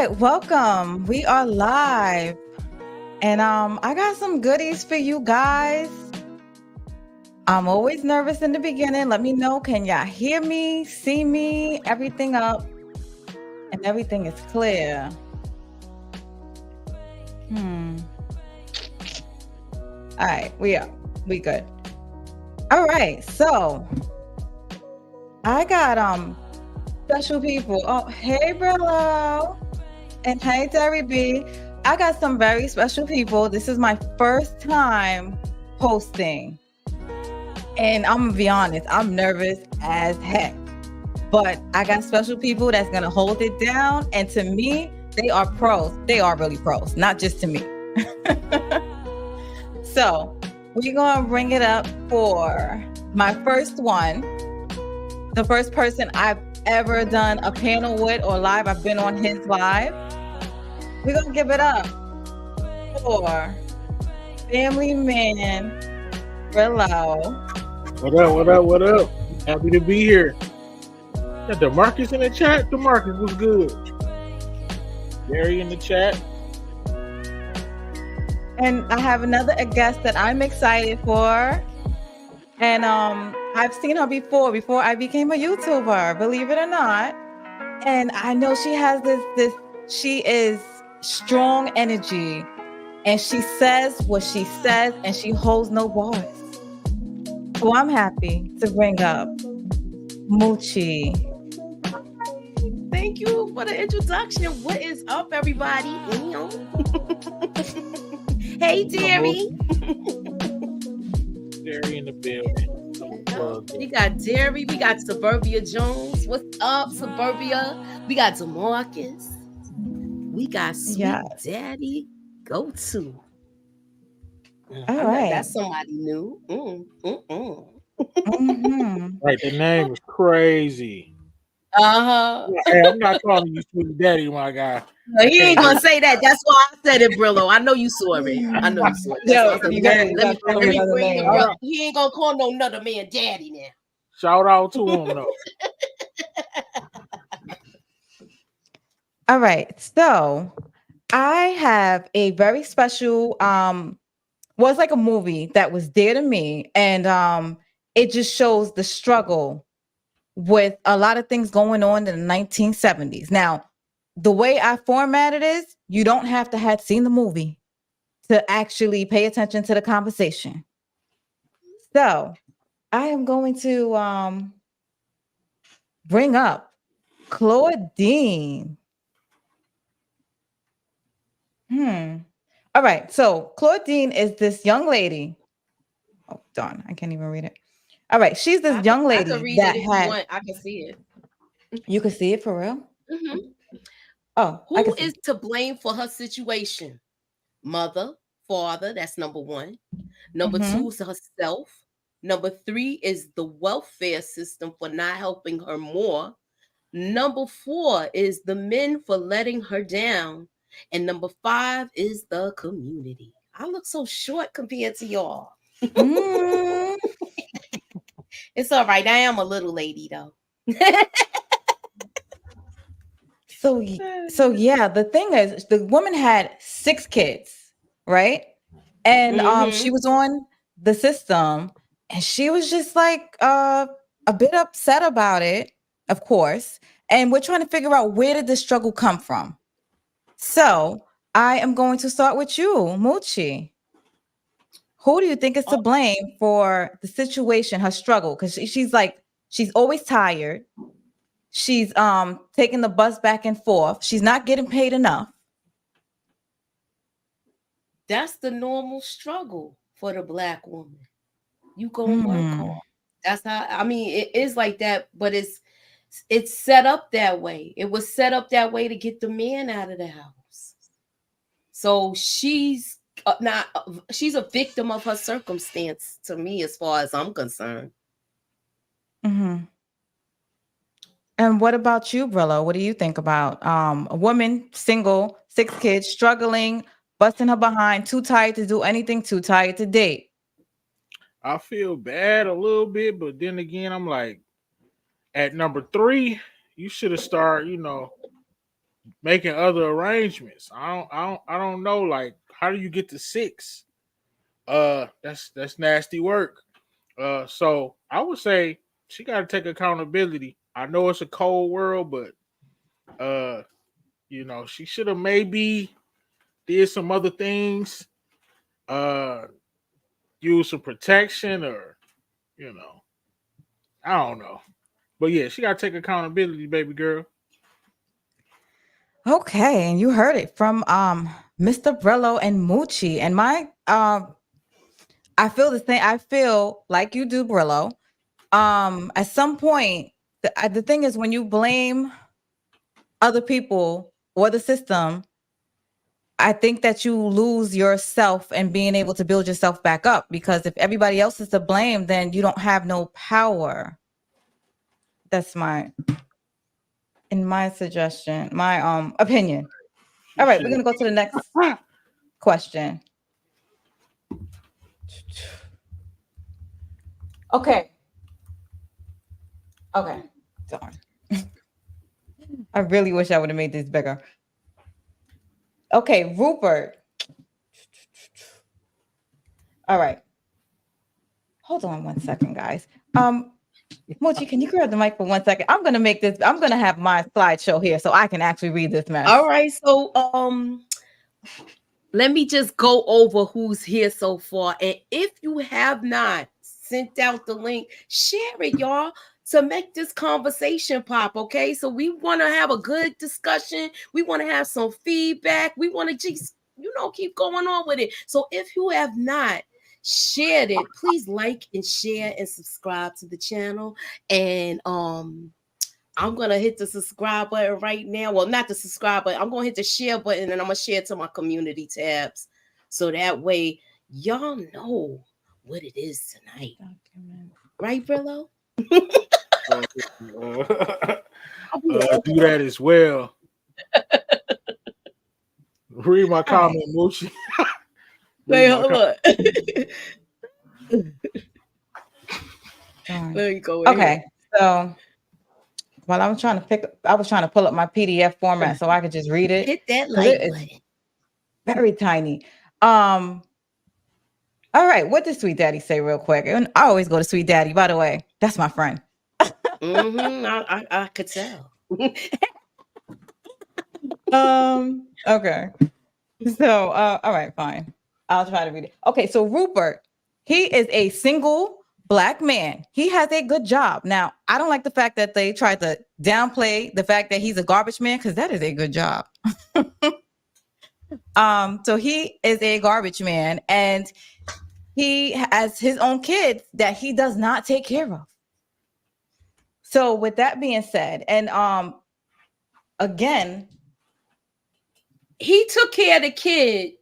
right, welcome. We are live. And I got some goodies for you guys. I'm always nervous in the beginning. Let me know. Can y'all hear me, see me, everything up, and everything is clear? All right, we up. We good. All right, so I got special people. Oh, hey Brillo. And hey Terry B. I got some very special people. This is my first time hosting. And I'm gonna be honest, I'm nervous as heck. But I got special people that's gonna hold it down. And to me, they are pros. They are really pros, not just to me. So we're gonna bring it up for my first one. The first person I've ever done a panel with or live. I've been on his live. We're gonna give it up for family man Brillo. What up? Happy to be here. Got DeMarcus in the chat. DeMarcus was good. Gary in the chat. And I have another guest that I'm excited for. And I've seen her before I became a YouTuber, believe it or not. And I know she has this she is strong energy, and she says what she says, and she holds no bars. So I'm happy to bring up Moochie. Thank you for the introduction. What is up, everybody? Hey, Derry. Derry in the building. We got Derry. We got Suburbia Jones. What's up, Suburbia? We got DeMarcus. We got Sweet Daddy Go-To. All right. That's somebody new. Right, the name is crazy. Hey, I'm not calling you Sweet Daddy, my guy. No, he ain't gonna say that. That's why I said it, Brillo. I know you saw it. I know you saw it. Let me bring him up. He ain't gonna call no another man daddy now. Shout out to him though. All right, so I have a very special was like a movie that was dear to me, and it just shows the struggle with a lot of things going on in the 1970s. Now, the way I formatted is you don't have to have seen the movie to actually pay attention to the conversation. So I am going to bring up Claudine. All right. So Claudine is this young lady. Oh, darn. I can't even read it. All right. She's this young lady I can read it if you want. I can see it. You can see it for real? Mm-hmm. Oh, who is to blame for her situation? Mother, father, that's number one. Number two is herself. Number three is the welfare system for not helping her more. Number four is the men for letting her down. And number five is the community. I look so short compared to y'all. It's all right. I am a little lady though. So yeah, the thing is, the woman had 6 kids, right? And she was on the system, and she was just like a bit upset about it, of course. And we're trying to figure out, where did this struggle come from? So I am going to start with you, Moochie. Who do you think is to blame for the situation, her struggle? Because she's always tired. She's taking the bus back and forth. She's not getting paid enough. That's the normal struggle for the Black woman. You go and work hard. That's how, I mean, it is like that, but it's set up that way. It was set up that way to get the man out of the house. So she's she's a victim of her circumstance, to me, as far as I'm concerned. And what about you, Brillo? What do you think about a woman, single, 6 kids, struggling, busting her behind, too tired to do anything, too tired to date? I feel bad a little bit, but then again, I'm like, at number 3, you should have started, making other arrangements. I don't know. Like, how do you get to 6? That's nasty work. So I would say she got to take accountability. I know it's a cold world, but she should have maybe did some other things. Uh, use some protection, or you know, I don't know. But yeah, she got to take accountability, baby girl. Okay, and you heard it from Mr. Brello and Moochie. And my I feel the same. I feel like you do, Brillo. At some point, the thing is when you blame other people or the system, I think that you lose yourself and being able to build yourself back up, because if everybody else is to blame, then you don't have no power. That's my suggestion, my opinion. All right, we're gonna go to the next question. Okay. Darn. I really wish I would have made this bigger. Okay, Rupert. All right. Hold on 1 second, guys. Mochi, can you grab the mic for 1 second? I'm gonna have my slideshow here so I can actually read this mess. All right, so let me just go over who's here so far. And if you have not sent out the link, share it, y'all, to make this conversation pop. Okay, so we want to have a good discussion. We want to have some feedback. We want to just keep going on with it. So if you have not shared it, please like and share and subscribe to the channel. And I'm gonna hit the subscribe button right now. Well, not the subscribe button. I'm gonna hit the share button, and I'm gonna share it to my community tabs, so that way y'all know what it is tonight. Right, Brillo? Do that as well. Read my comment, Moochie. Wait, hold on. Let me go. Okay, so while I was trying to pull up my PDF format so I could just read it. Hit that like button. Very tiny. All right, what did Sweet Daddy say real quick? And I always go to Sweet Daddy, by the way. That's my friend. I could tell. Okay. So, all right, fine. I'll try to read it. Okay, so Rupert, he is a single Black man. He has a good job. Now, I don't like the fact that they tried to downplay the fact that he's a garbage man, because that is a good job. So he is a garbage man, and he has his own kids that he does not take care of. So with that being said, and again, he took care of the kid,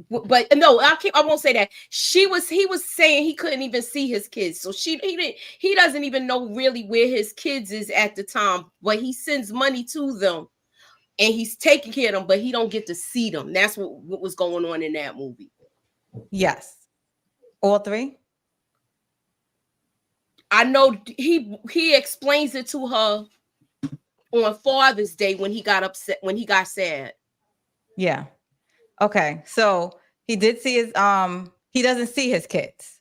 but no, I won't say that. He was saying he couldn't even see his kids, so he doesn't even know really where his kids is at the time, but he sends money to them and he's taking care of them, but he don't get to see them. That's what was going on in that movie. Yes. All three? I know he explains it to her on Father's Day when he got upset, when he got sad. Yeah. Okay. So he did see his he doesn't see his kids.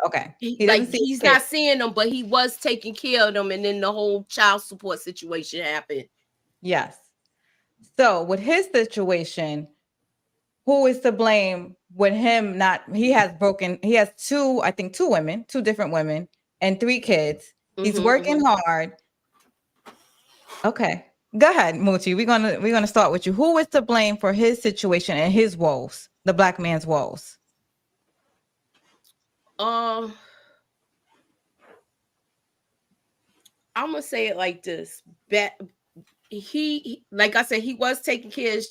Okay. He's not seeing them, but he was taking care of them, and then the whole child support situation happened. Yes. So with his situation, who is to blame with him he has two different women and 3 kids. He's working hard. Okay. Go ahead, Moochie. We're gonna start with you. Who is to blame for his situation and his woes, the Black man's woes? I'm gonna say it like this: he like I said, he was taking care of his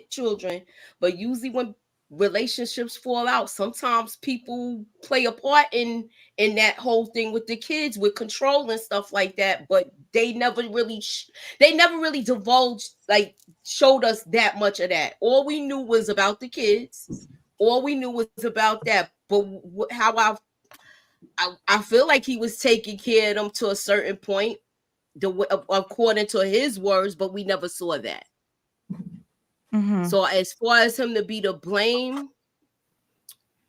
children, but usually when relationships fall out, sometimes people play a part in that whole thing with the kids, with control and stuff like that, but they never really divulged, like showed us that much of that. All we knew was about the kids, all we knew was about that. But how I feel like he was taking care of them to a certain point. according to his words, but we never saw that. Mm-hmm. So as far as him to be to blame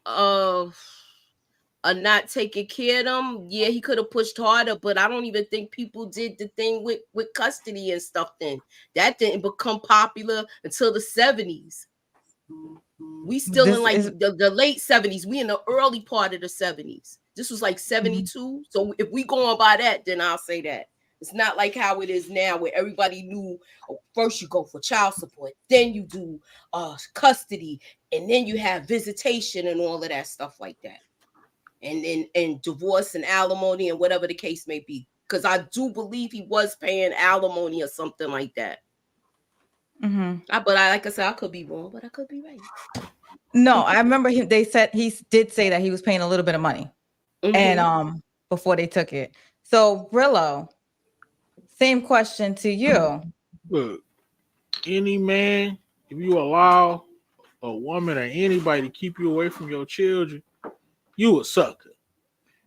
of not taking care of them, yeah, he could have pushed harder, but I don't even think people did the thing with custody and stuff then. That didn't become popular until the 70s. We still in like the late 70s. We in the early part of the 70s. This was like 72. Mm-hmm. So if we go on by that, then I'll say that. It's not like how it is now where everybody knew, first you go for child support, then you do custody, and then you have visitation and all of that stuff like that. And divorce and alimony and whatever the case may be. Because I do believe he was paying alimony or something like that. Mm-hmm. Like I said, I could be wrong, but I could be right. No, I remember him. They said he did say that he was paying a little bit of money, and before they took it. So Brillo, same question to you. Look, any man, if you allow a woman or anybody to keep you away from your children, you a sucker.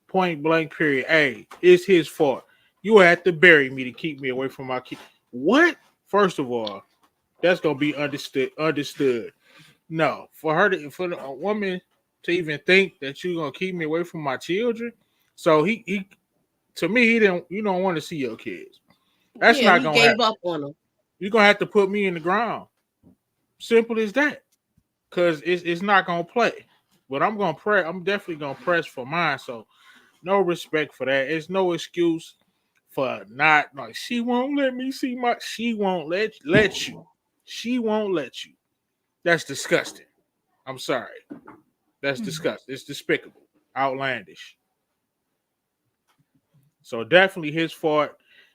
Point blank. Period. Hey, it's his fault. You have to bury me to keep me away from my kids. What? First of all, that's gonna be understood. No, for a woman to even think that you're gonna keep me away from my children. So he to me, you don't want to see your kids. That's not gonna happen. Gave up on them. You're gonna have to put me in the ground. Simple as that. Cause it's not gonna play. But I'm definitely gonna press for mine. So no respect for that. It's no excuse for not like she won't let me see my. She won't let you. She won't let you. That's disgusting. I'm sorry. That's disgusting. It's despicable. Outlandish. So definitely his fault.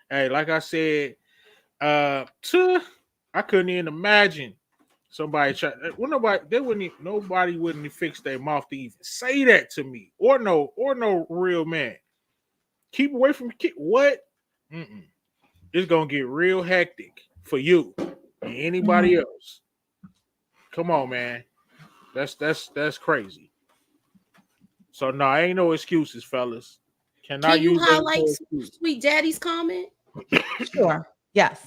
Hey, like I said, I couldn't even imagine somebody nobody wouldn't fix their mouth to even say that to me. Or no real man. Keep away from what? It's gonna get real hectic for you and anybody else. Come on, man. That's crazy. So no, ain't no excuses, fellas. Can you highlight Sweet Daddy's comment? Sure. Yes.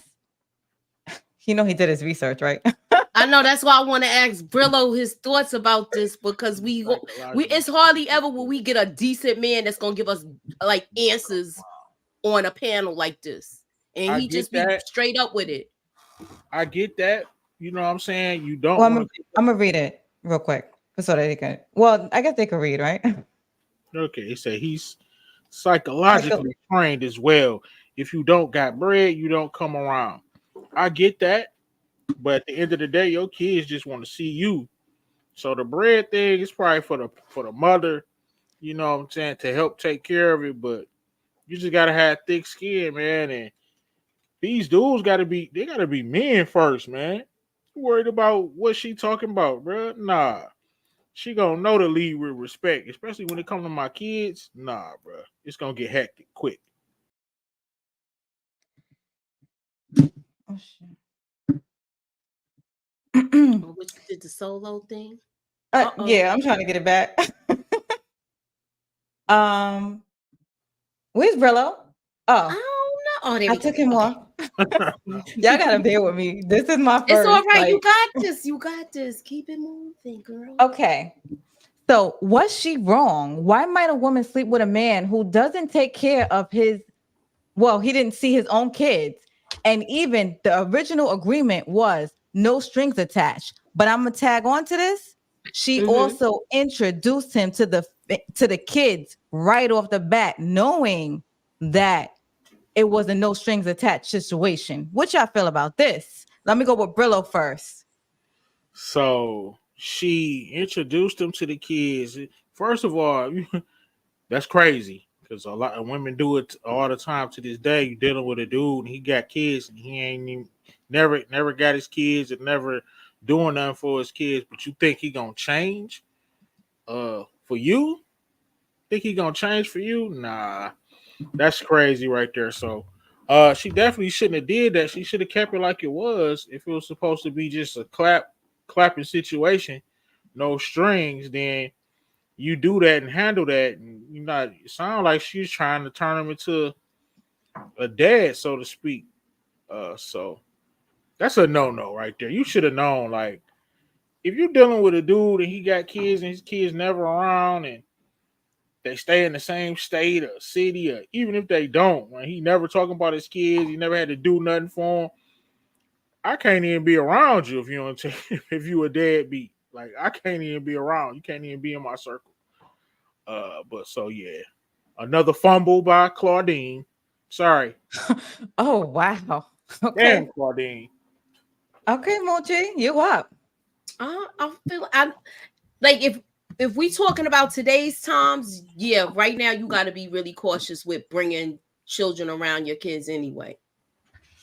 You know he did his research, right? I know, that's why I want to ask Brillo his thoughts about this, because we it's hardly ever will we get a decent man that's gonna give us like answers on a panel like this, and he just be straight up with it. I get that. You know what I'm saying? You don't. Well, I'm gonna read it real quick so that they can. Well, I guess they can read, right? Okay, it said he's psychologically trained as well. If you don't got bread, you don't come around. I get that, but at the end of the day, your kids just want to see you. So the bread thing is probably for the mother, you know what I'm saying, to help take care of it. But you just gotta have thick skin, man. And these dudes gotta be men first, man. You worried about what she talking about, bro? Nah. She gonna know to lead with respect, especially when it comes to my kids. Nah, bro, it's gonna get hectic quick. Oh shit! Which did the solo thing? Yeah, I'm trying to get it back. Where's Brillo? I don't know. Oh, I took him off. Y'all gotta bear with me. This is my first. It's all right. You got this. You got this. Keep it moving, girl. Okay. So was she wrong? Why might a woman sleep with a man who doesn't take care of he didn't see his own kids? And even the original agreement was no strings attached. But I'm gonna tag on to this. She also introduced him to the kids right off the bat, knowing that it was a no strings attached situation. What y'all feel about this? Let me go with Brillo first. So she introduced him to the kids. First of all, that's crazy because a lot of women do it all the time to this day. You dealing with a dude and he got kids and he ain't even never got his kids and never doing nothing for his kids. But you think he gonna change? For you? Think he gonna change for you? Nah, that's crazy right there. So, she definitely shouldn't have did that. She should have kept it like it was. If it was supposed to be just a clapping situation, no strings, then you do that and handle that. And it sound like she's trying to turn him into a dad, so to speak. So that's a no right there. You should have known, like, if you're dealing with a dude and he got kids and his kids never around and they stay in the same state or city, or even if they don't, when he never talking about his kids, he never had to do nothing for them. I can't even be around you if you don't take, if you a deadbeat. Like, I can't even be around. You can't even be in my circle. But so yeah, another fumble by Claudine. Sorry. Oh wow. Damn, Okay. Claudine. Okay, Mochi, you up. I feel I like if we talking about today's times, yeah, right now you got to be really cautious with bringing children around your kids anyway.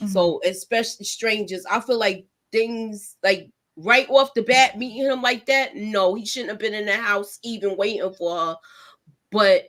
Mm-hmm. So especially strangers, I feel like things like right off the bat meeting him like that, no, he shouldn't have been in the house even waiting for her. But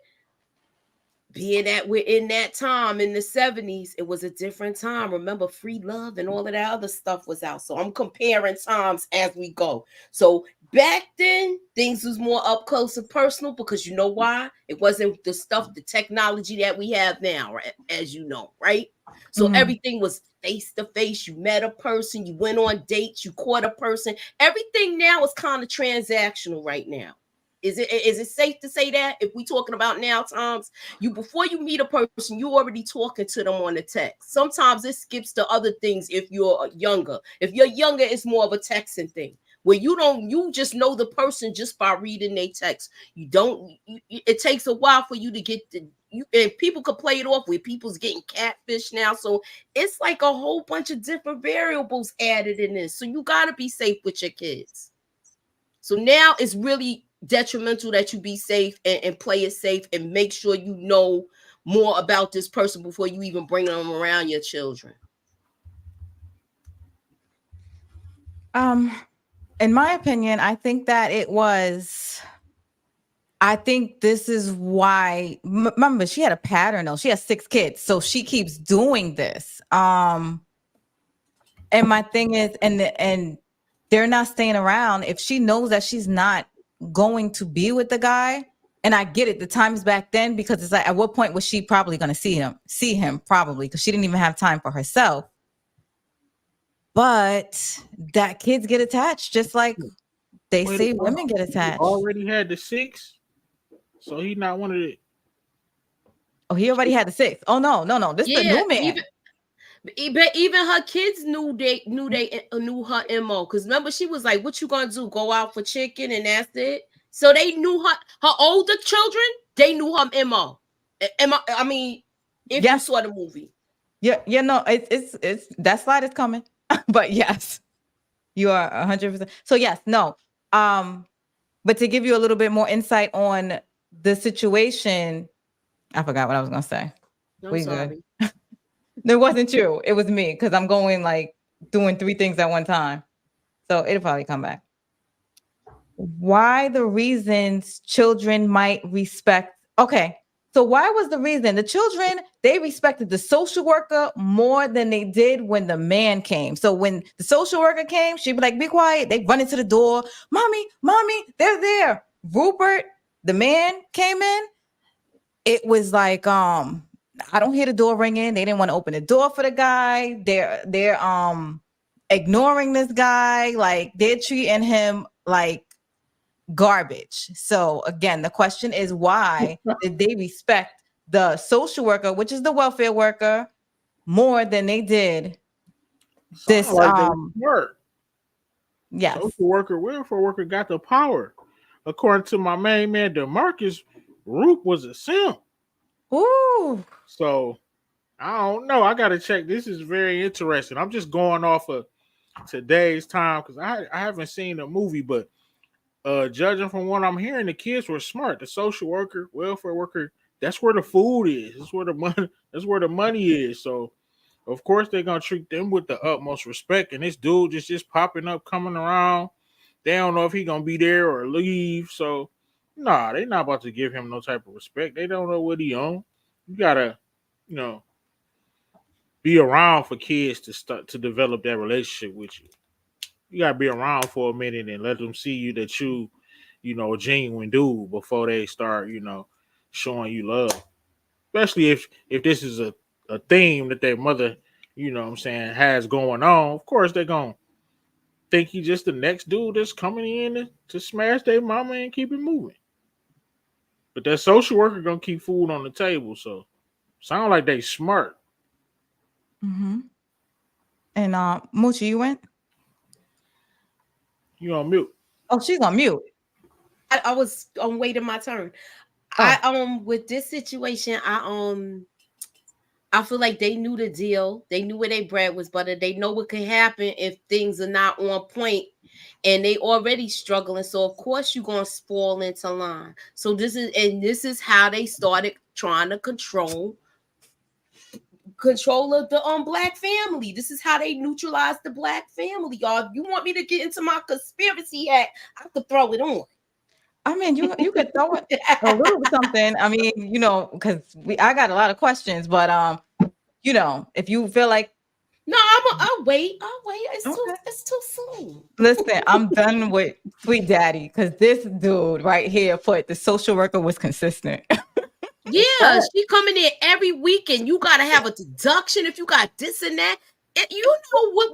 being that we're in that time in the 70s, it was a different time. Remember, free love and all of that other stuff was out. So I'm comparing times as we go. So back then, things was more up close and personal because you know why? It wasn't the stuff, the technology that we have now, right? As you know, right? So Mm-hmm. everything was face to face. You met a person, you went on dates, you caught a person. Everything now is kind of transactional right now. Is it safe to say that if we talking about now times, you before you meet a person, you already talking to them on the text. Sometimes it skips to other things if you're younger. If you're younger, it's more of a texting thing where you just know the person just by reading their text. You don't. It takes a while for you to get the. And people could play it off where people's getting catfish now. So it's like a whole bunch of different variables added in this. So you got to be safe with your kids. So now it's really detrimental that you be safe and play it safe and make sure you know more about this person before you even bring them around your children. Um, in my opinion, I think that it was. I think this is why. Remember, she had a pattern though. She has 6 kids, so she keeps doing this. And my thing is, and they're not staying around if she knows that she's not going to be with the guy. And I get it, the times back then, because it's like, at what point was she probably going to see him probably, because she didn't even have time for herself. But that kids get attached, just like they Wait, say women get he attached. already had the 6, so he not one of the. Oh, he already had the 6. Oh no, this is the Yeah, new man. even her kids knew her MO. Because remember, she was like, "What you gonna do? Go out for chicken and that's it." So they knew her older children. They knew her MO. I mean, if you Yes, saw the movie. yeah, no, it's that slide is coming. But yes, you are 100%. So yes, no. But to give you a little bit more insight on the situation, I forgot what I was gonna say. I'm We good. sorry. It wasn't you. It was me, because I'm going like doing 3 things at one time. So it'll probably come back. Why the reasons children might respect. Okay. So why was the reason the children, they respected the social worker more than they did when the man came? So when the social worker came, she'd be like, be quiet. They run into the door. Mommy, they're there. Rupert, the man, came in. It was like, I don't hear the door ringing. They didn't want to open the door for the guy. They're ignoring this guy. Like, they're treating him like garbage. So again, the question is, why did they respect the social worker, which is the welfare worker, more than they did Sound this? like they smart. Yes. Social worker, welfare worker got the power. According to my main man, DeMarcus, Roop was a simp. Ooh. So I don't know. I got to check. This is very interesting. I'm just going off of today's time because I haven't seen the movie, but judging from what I'm hearing, the kids were smart. The social worker, welfare worker, that's where the food is. That's where the money. That's where the money is. So of course they're gonna treat them with the utmost respect. And this dude just popping up, coming around. They don't know if he gonna be there or leave. So nah, they not about to give him no type of respect. They don't know what he on. You gotta, you know, be around for kids to start to develop that relationship with you. You gotta be around for a minute and let them see you that you know, a genuine dude before they start, you know, showing you love. Especially if this is a theme that their mother, you know what I'm saying, has going on, of course they're gonna think he just the next dude that's coming in to smash their mama and keep it moving. But that social worker gonna keep food on the table, so sound like they smart. Mm-hmm. And Moochie, you went? You on mute. Oh, she's on mute. I was waiting my turn. Oh. I with this situation, I feel like they knew the deal. They knew where their bread was buttered. They know what could happen if things are not on point, and they already struggling. So of course you're gonna spoil into line. So this is how they started trying to control of the black family. This is how they neutralized the black family, y'all. If you want me to get into my conspiracy act, I could throw it on. I mean, you could throw it a little something. I mean, because I got a lot of questions, but if you feel like No, I'll wait. okay. It's too soon. Listen, I'm done with Sweet Daddy because this dude right here put the social worker was consistent. Yeah, she coming in every weekend. You gotta have a deduction if you got this and that. You know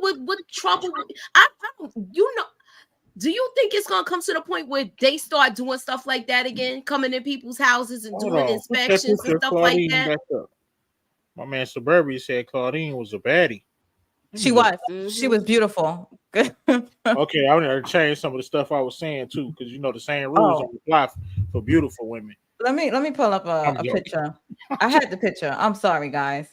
what trouble? I don't. Do you think it's gonna come to the point where they start doing stuff like that again, coming in people's houses and doing inspections and stuff like Claudine that? back up. My man Suburbia said Claudine was a baddie. She was beautiful. Okay, I want to change some of the stuff I was saying too, because the same rules don't apply for beautiful women. Let me pull up a picture. I had the picture. I'm sorry, guys.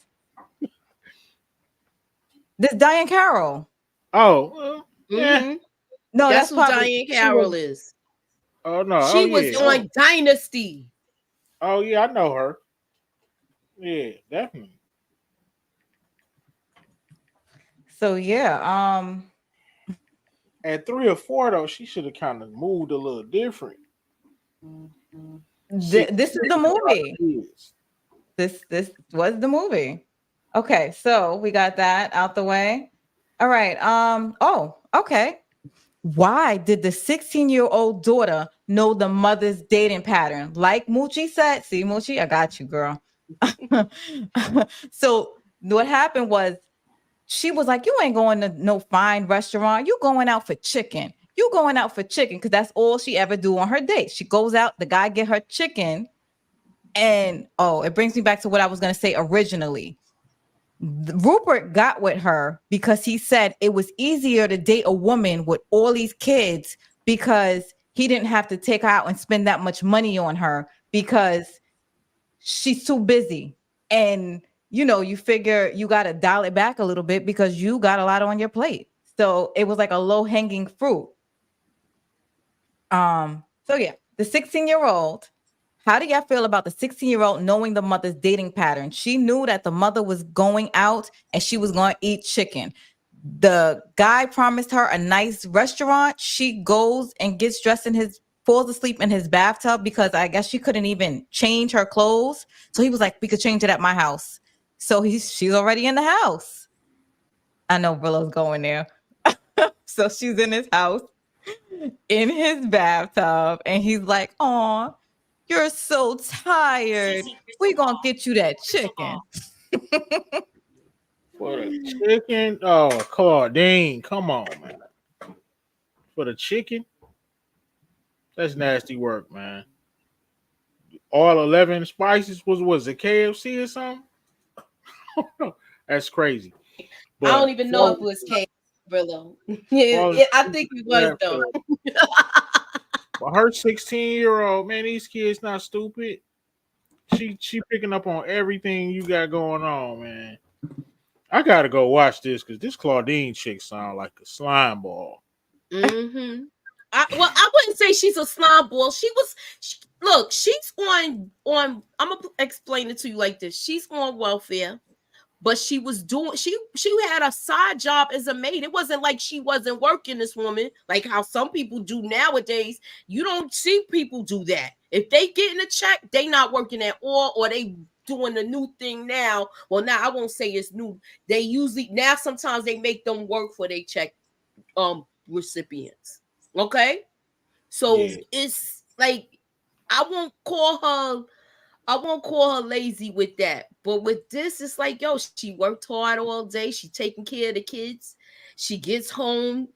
This Diane Carroll. Oh, yeah. No, that's who Diane Carroll is. Oh no, she was on Dynasty. Oh yeah, I know her. Yeah, definitely. So yeah, at 3 or 4 though, she should have kind of moved a little different. This is the movie. This was the movie. Okay, so we got that out the way. All right. Oh, okay. Why did the 16-year-old daughter know the mother's dating pattern? Like Moochie said, see, Moochie, I got you, girl. So what happened was she was like, you ain't going to no fine restaurant. You going out for chicken. You going out for chicken because that's all she ever do on her date. She goes out, the guy get her chicken. And it brings me back to what I was going to say originally. Rupert got with her because he said it was easier to date a woman with all these kids because he didn't have to take her out and spend that much money on her because she's too busy. And, you figure you got to dial it back a little bit because you got a lot on your plate. So it was like a low hanging fruit. So yeah, the 16-year-old. How do y'all feel about the 16-year-old knowing the mother's dating pattern? She knew that the mother was going out and she was going to eat chicken. The guy promised her a nice restaurant. She goes and gets dressed falls asleep in his bathtub because I guess she couldn't even change her clothes. So he was like, we could change it at my house. So she's already in the house. I know Willow's going there. So she's in his house, in his bathtub, and he's like, "Aw, you're so tired. We're gonna get you that chicken." For the chicken? Oh, Claudine, come on, man. For the chicken? That's nasty work, man. All 11 spices was it KFC or something? That's crazy. But I don't even know if it was KFC, Brillo. Yeah, I think it was though. But her 16-year-old, man, these kids not stupid. She picking up on everything you got going on, man. I gotta go watch this because this Claudine chick sound like a slime ball. Mm-hmm. I wouldn't say she's a slime ball. Look, she's on. I'm gonna explain it to you like this. She's on welfare, but she was doing. She had a side job as a maid. It wasn't like she wasn't working. This woman, like how some people do nowadays. You don't see people do that. If they getting a check, they not working at all, or they doing a new thing now. Well, now I won't say it's new. They usually now sometimes they make them work for their check recipients. Okay, so it's like I won't call her I won't call her lazy with that. But with this, it's like, yo, she worked hard all day. She taking care of the kids. She gets home.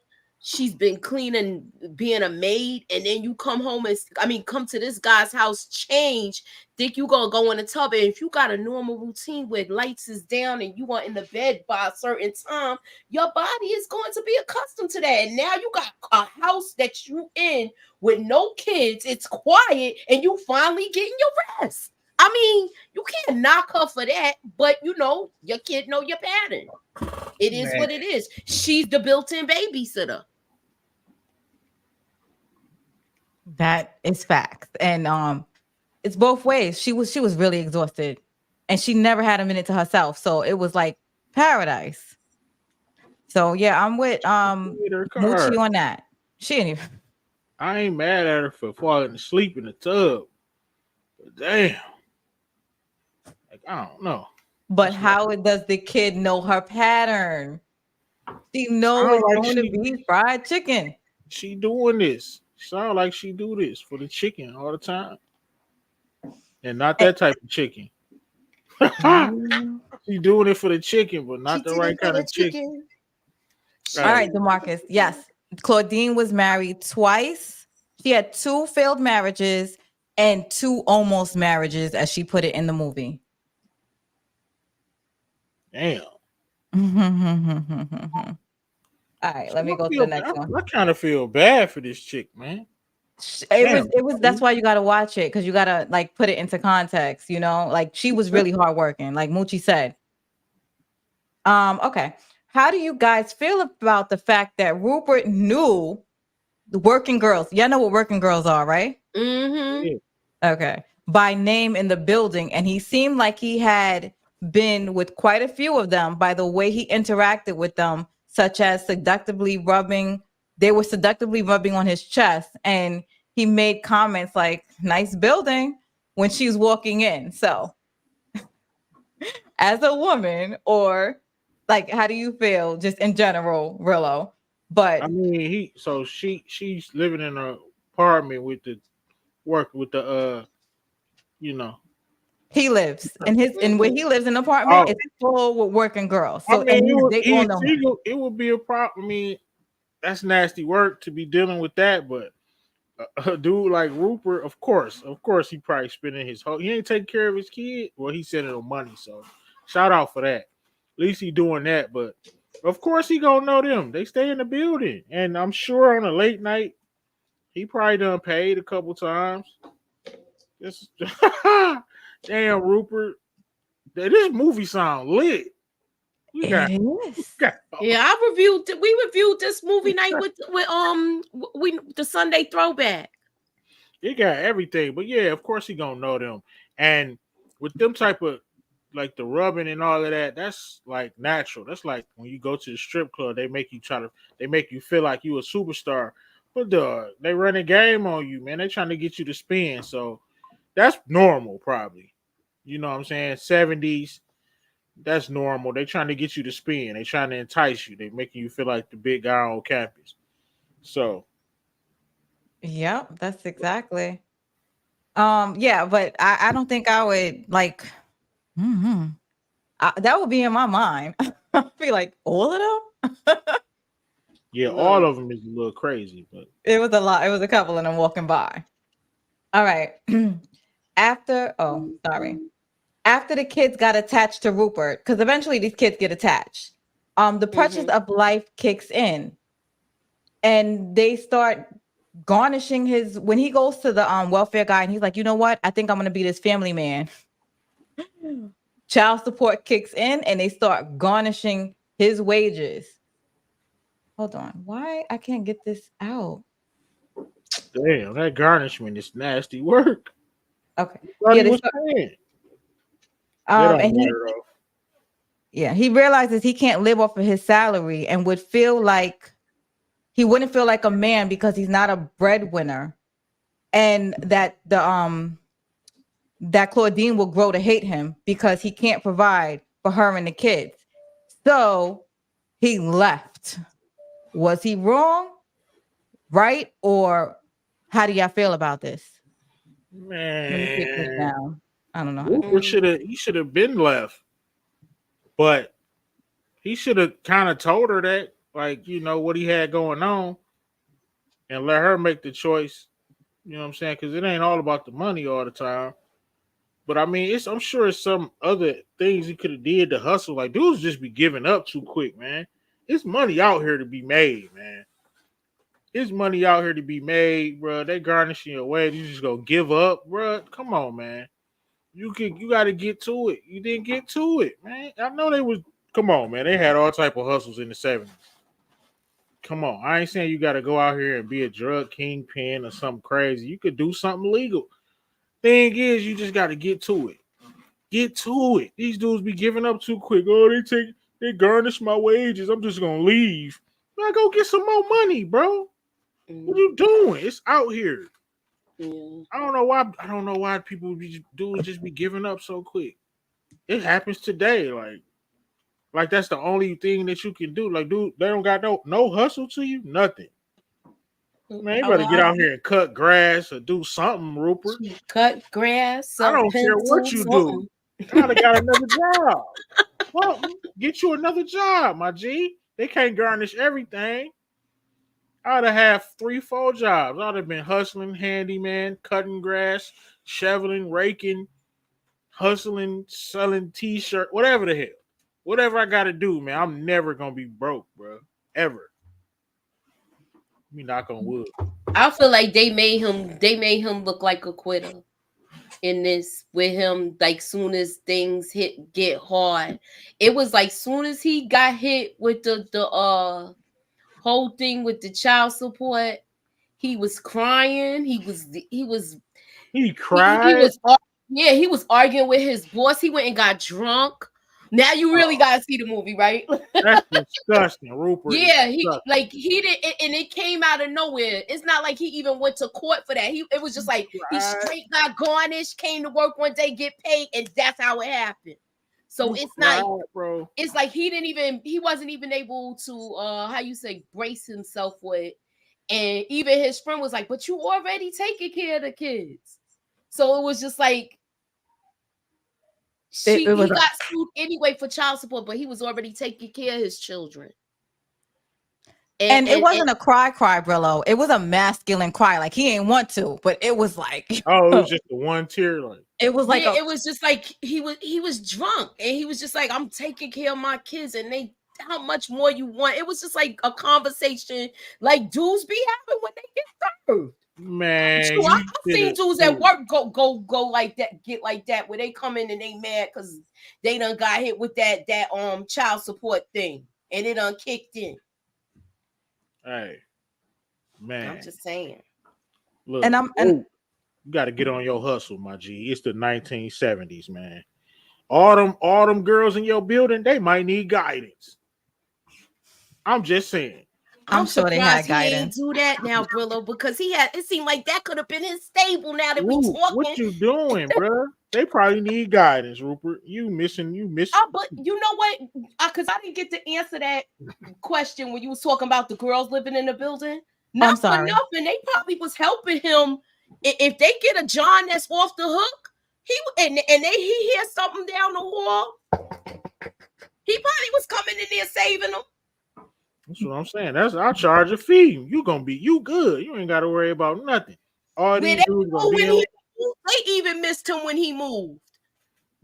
She's been cleaning, being a maid, and then you come home and come to this guy's house, change. Think you gonna go in the tub, and if you got a normal routine where lights is down and you are in the bed by a certain time, your body is going to be accustomed to that. And now you got a house that you in with no kids. It's quiet, and you finally getting your rest. I mean, you can't knock her for that, but your kid know your pattern. It is Man. what it is. She's the built-in babysitter. That is facts. And it's both ways. She was really exhausted and she never had a minute to herself. So it was like paradise. So yeah, I'm with Moochie on that. She ain't even. I ain't mad at her for falling asleep in the tub. But damn. Like, I don't know. But how does the kid know her pattern? She knows it's going to be fried chicken. She doing this. Sound like she do this for the chicken all the time. And not that type of chicken. She doing it for the chicken, but not the right kind of chicken. All right, DeMarcus. Yes. Claudine was married twice. She had 2 failed marriages and 2 almost marriages, as she put it in the movie. Damn. All right, let me go to the next one. I kind of feel bad for this chick, man. It was that's why you got to watch it, because you got to like put it into context, like she was really hardworking, like Moochie said. Okay. How do you guys feel about the fact that Rupert knew the working girls? Y'all know what working girls are, right? Mm-hmm. Yeah. Okay. By name in the building, and he seemed like he had been with quite a few of them by the way he interacted with them, such as seductively rubbing. They were seductively rubbing on his chest, and he made comments like, "Nice building," when she was walking in. So, as a woman, or like, how do you feel just in general, Rillo? But I mean, she's living in an apartment with the work with the he lives in where he lives in an apartment. It's full with working girls. So I mean, they all know him. it would be a problem. I mean, that's nasty work to be dealing with that, but a dude like Rupert, of course, he probably spending his whole. He ain't taking care of his kid. Well, he's sending him money, so shout out for that. At least he doing that, but of course he gonna know them. They stay in the building, and I'm sure on a late night, he probably done paid a couple times. This, damn Rupert, this movie sound lit. It is. Yeah, we reviewed this movie night with the Sunday throwback. It got everything, but yeah, of course he gonna know them. And with them type of like the rubbing and all of that, that's like natural. That's like when you go to the strip club, they make you feel like you a superstar. But they run a game on you, man. They trying to get you to spin. So that's normal, probably. You know what I'm saying? 70s, that's normal. They trying to get you to spin. They trying to entice you. They making you feel like the big guy on campus. So Yep, that's exactly. Yeah, but I don't think I would like. That would be in my mind. I'd be like, all of them. yeah, all of them is a little crazy, but it was a lot. It was a couple of them walking by. All right. After the kids got attached to Rupert, because eventually these kids get attached. The pressures of life kicks in, and they start garnishing his. When he goes to the welfare guy, and he's like, you know what? I think I'm gonna be this family man. Child support kicks in, and they start garnishing his wages. Hold on, why I can't get this out? Damn, that garnishment is nasty work. Okay, he realizes he can't live off of his salary, and wouldn't feel like a man because he's not a breadwinner, and that that Claudine will grow to hate him because he can't provide for her and the kids. So he left. Was he wrong? Right? Or how do y'all feel about this? Man, let me take this down. I don't know how to Rupert say it. he should have been left, but he should have kind of told her that, like, what he had going on, and let her make the choice. You know what I'm saying? Because it ain't all about the money all the time. But I mean, I'm sure it's some other things he could have did to hustle. Like, dudes just be giving up too quick, man. It's money out here to be made, man. It's money out here to be made, bro. They garnishing your way. You just gonna give up, bro? Come on, man. You got to get to it. You didn't get to it, man. I know they was. Come on, man. They had all type of hustles in the 70s. Come on, I ain't saying you got to go out here and be a drug kingpin or something crazy. You could do something legal. Thing is, you just got to get to it. Get to it. These dudes be giving up too quick. Oh, they garnish my wages. I'm just gonna leave. Now go get some more money, bro. What you doing? It's out here. Yeah. I don't know why people dudes just be giving up so quick. It happens today. Like that's the only thing that you can do. Like, dude, they don't got no hustle to you, nothing. Man, you better get out here and cut grass or do something, Rupert. Cut grass. I don't care what you do. I'd have got another job. Well, get you another job, my G. They can't garnish everything. I'd have had 3-4 jobs. I'd have been hustling, handyman, cutting grass, shoveling, raking, hustling, selling t-shirt, whatever the hell. Whatever I got to do, man. I'm never going to be broke, bro. Ever. Let me knock on wood. I feel like they made him look like a quitter in this with him. Like, soon as things get hard, it was like soon as he got hit with the whole thing with the child support, he was crying. He cried. He was arguing with his boss. He went and got drunk. Now you really gotta see the movie, right? That's disgusting, Rupert. Yeah, he did, and it came out of nowhere. It's not like he even went to court for that. It was just like he straight got garnished, came to work one day, get paid, and that's how it happened. So it's not, bro. It's like he wasn't even able to brace himself for it. And even his friend was like, "But you already taking care of the kids." So it was just like he got sued anyway for child support, but he was already taking care of his children. And it wasn't a cry, Brillo. It was a masculine cry. Like, he ain't want to, but it was like, it was just the one tear. Like, it was like, it was just like he was drunk, and he was just like, "I'm taking care of my kids, and how much more you want?" It was just like a conversation like dudes be having when they get served. Man, I've seen dudes at work go like that, get like that, where they come in and they mad because they done got hit with that child support thing, and it done kicked in. Hey, man, I'm just saying. Look, you got to get on your hustle, my G. It's the 1970s, man. All them girls in your building, they might need guidance. I'm just saying. I'm sure they had guidance. He didn't do that now, Brillo, because it seemed like that could have been his stable. Now that we talking, what you doing, bro? They probably need guidance, Rupert. You missing. But you know what? Because I didn't get to answer that question when you was talking about the girls living in the building. Not for nothing. They probably was helping him. If they get a John that's off the hook, he hears something down the hall, he probably was coming in there saving them. That's what I'm saying. I'll charge a fee. You good. You ain't got to worry about nothing. All these dudes gonna be they even missed him when he moved.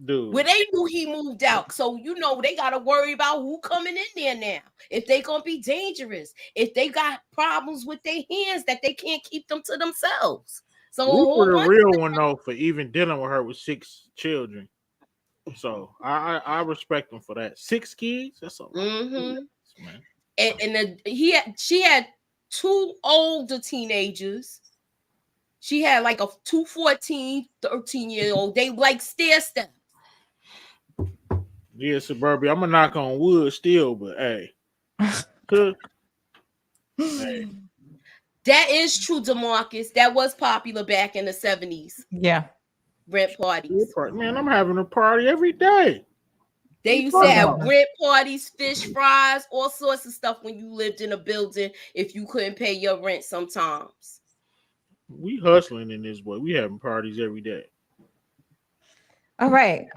Dude. Where they knew he moved out. So, they got to worry about who coming in there now. If they going to be dangerous. If they got problems with their hands that they can't keep them to themselves. So, Rupert a real one, though, for even dealing with her with 6 children. So, I respect him for that. 6 kids? That's a lot. Mm-hmm. And she had 2 older teenagers. She had like 2 14, 13-year-old. They like stair steps. Yeah, Suburbia. I'm gonna knock on wood still, but hey. Hey. That is true, DeMarcus. That was popular back in the 70s. Yeah. Rent parties. Man, I'm having a party every day. They used to have rent parties, fish fries, all sorts of stuff when you lived in a building if you couldn't pay your rent sometimes. We hustling in this way. We having parties every day. All right.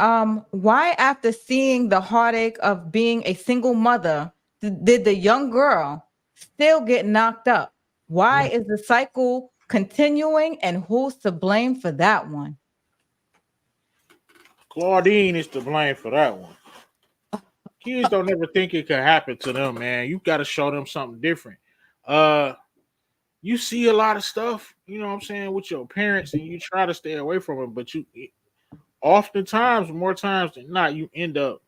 Why, after seeing the heartache of being a single mother, did the young girl still get knocked up? Why is the cycle continuing, and who's to blame for that one? Claudine is to blame for that one. Kids don't ever think it could happen to them, man. You got to show them something different. Uh, you see a lot of stuff, you know what I'm saying, with your parents, and you try to stay away from it, but you oftentimes, more times than not, you end up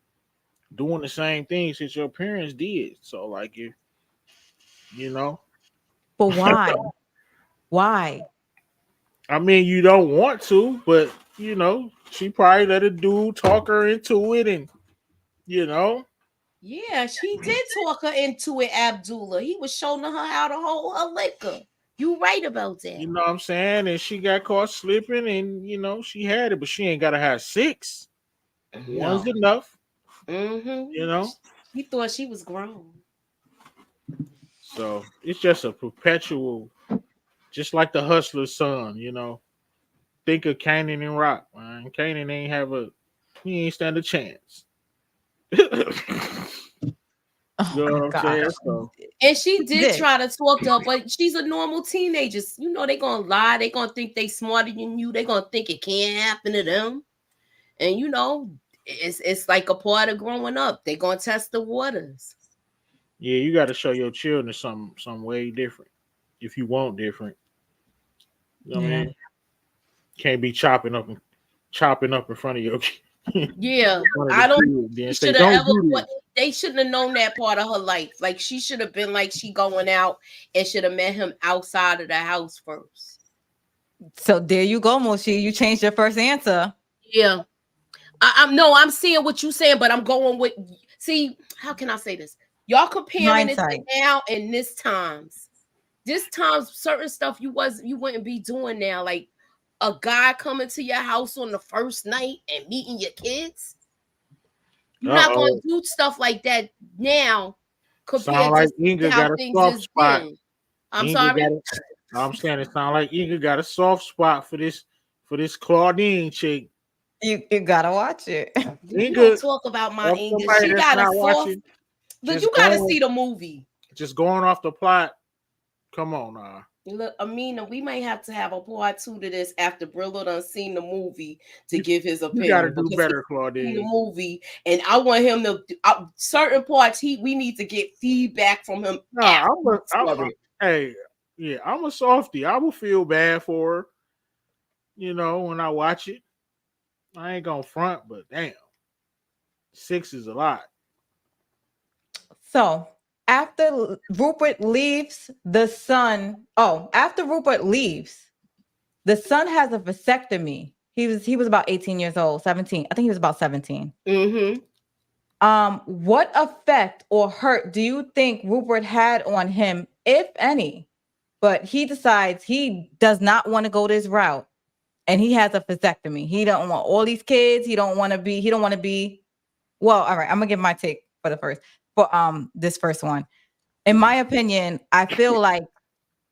doing the same things that your parents did. So, like, you know, But why? Why? I mean, you don't want to, but she probably let a dude talk her into it, and you know, Yeah, she did talk her into it, Abdullah. He was showing her how to hold her liquor. You right about that. you know what I'm saying, and she got caught slipping, and she had it, but she ain't gotta have six. One's No. enough, Mm-hmm. She thought she was grown. So it's just a perpetual, just like the hustler's son. Think of Canaan and Rock, man. Canaan he ain't stand a chance. Oh You know my what I'm gosh. saying? So, And she did try to talk to her, but she's a normal teenager. They gonna lie. They gonna think they smarter than you. They gonna think it can't happen to them. And it's like a part of growing up. They gonna test the waters. yeah, you got to show your children some way different if you want different. You know what I mean? Can't be chopping up in front of your Yeah, I don't. They shouldn't have known that part of her life. Like, she should have been like, she going out and should have met him outside of the house first. So there you go, Moshi. You changed your first answer. Yeah, I'm seeing what you're saying, but I'm going with. See, how can I say this? Y'all comparing it to now and this times. This times, certain stuff you wouldn't be doing now, like a guy coming to your house on the first night and meeting your kids. You're not going to do stuff like that now compared to how things is then. I'm sorry. I'm saying it sounds like Inga got a soft spot for this Claudine chick. You gotta watch it. You don't talk about my Inga. She got a soft. But you gotta see the movie. Just going off the plot. Come on now. Look, Amina, we might have to have a part 2 to this after Brillo done seen the movie to give his opinion. You gotta do better, Claudine. The movie, and I want him to certain parts. We need to get feedback from him. I'm a softie. I will feel bad for her. When I watch it, I ain't gonna front, but damn, 6 is a lot. So after Rupert leaves, the son has a vasectomy. He was about 18 years old, 17. I think he was about 17. What effect or hurt do you think Rupert had on him, if any? But he decides he does not want to go this route, and he has a vasectomy. He don't want all these kids. He don't want to be. Well, all right. I'm gonna give my take for this first one. In my opinion, I feel like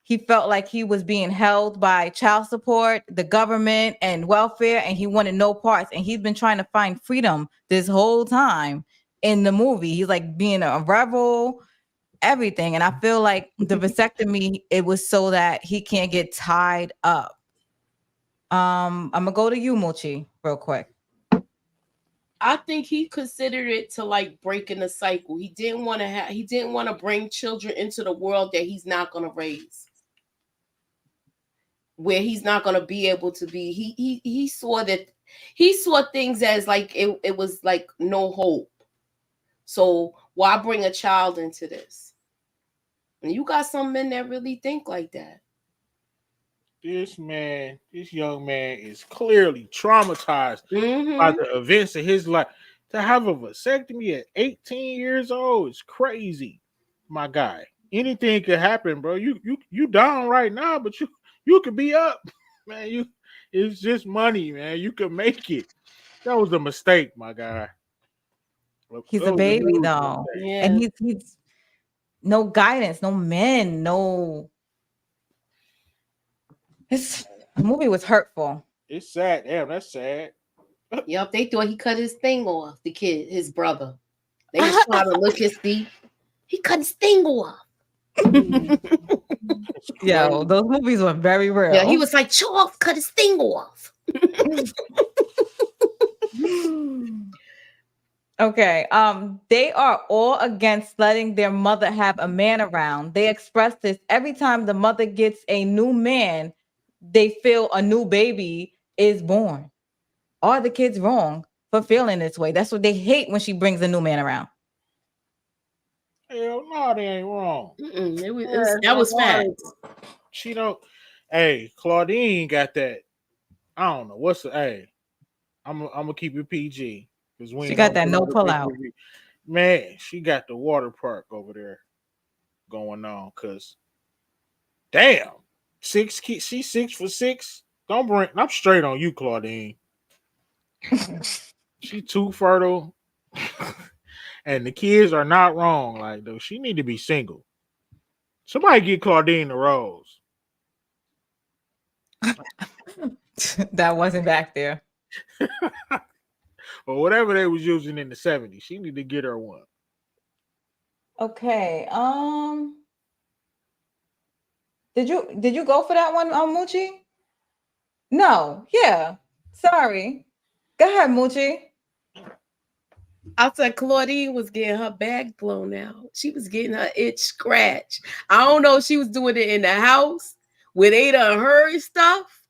he felt like he was being held by child support, the government, and welfare, and he wanted no parts. And he's been trying to find freedom this whole time in the movie. He's like being a rebel, everything. And I feel like the vasectomy, it was so that he can't get tied up. I'm gonna go to you, Mochi, real quick. I think he considered it to like breaking the cycle. He didn't want to bring children into the world that he's not going to raise, where he's not going to be able to be. He saw things as like it was like no hope. So why bring a child into this? And you got some men that really think like that. This young man is clearly traumatized by the events of his life. To have a vasectomy at 18 years old is crazy, my guy. Anything could happen, bro. You down right now, but you could be up, man. It's just money, man. You could make it. That was a mistake, my guy. He's a baby though, and he's no guidance, no men, no. The movie was hurtful. It's sad. Damn, that's sad. Yep, they thought he cut his thing off. The kid, his brother. They was trying to look his see. He cut his thing off. Yo, those movies were very real. Yeah, he was like, Charles cut his thing off. Okay. They are all against letting their mother have a man around. They express this every time the mother gets a new man, they feel a new baby is born. Are the kids wrong for feeling this way? That's what they hate when she brings a new man around. Hell no, they ain't wrong. That was facts. She don't. Hey, Claudine got that. I don't know what's the. Hey, I'm gonna keep it PG because we She got that no pull out. Man, she got the water park over there going on. Cause damn, she's 6'6". Don't bring. I'm straight on you, Claudine. She too fertile. And the kids are not wrong. Like, though, she need to be single. Somebody get Claudine the rose. That wasn't back there. Or whatever they was using in the 70s. She need to get her one. Okay. Did you go for that one, Moochie? No. Yeah. Sorry. Go ahead, Moochie. I said Claudine was getting her bag blown out. She was getting her itch scratched. I don't know if she was doing it in the house where they done heard stuff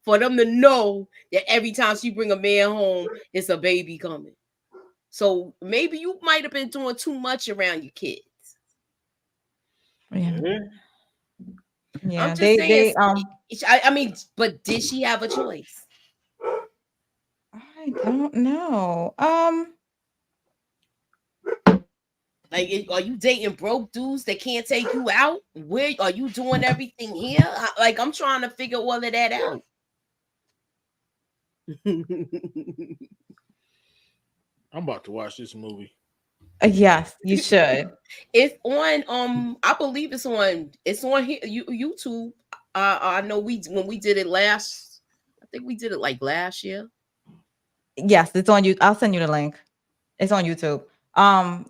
for them to know that every time she bring a man home, it's a baby coming. So maybe you might have been doing too much around your kids. Yeah. Yeah. I'm just saying. I mean, but did she have a choice? I don't know. Like, are you dating broke dudes that can't take you out? Where are you doing everything here? Like, I'm trying to figure all of that out. I'm about to watch this movie. Yes, you should. It's on I believe it's on here, YouTube. I know when we did it last, I think we did it like last year. Yes, it's on you. I'll send you the link. It's on YouTube.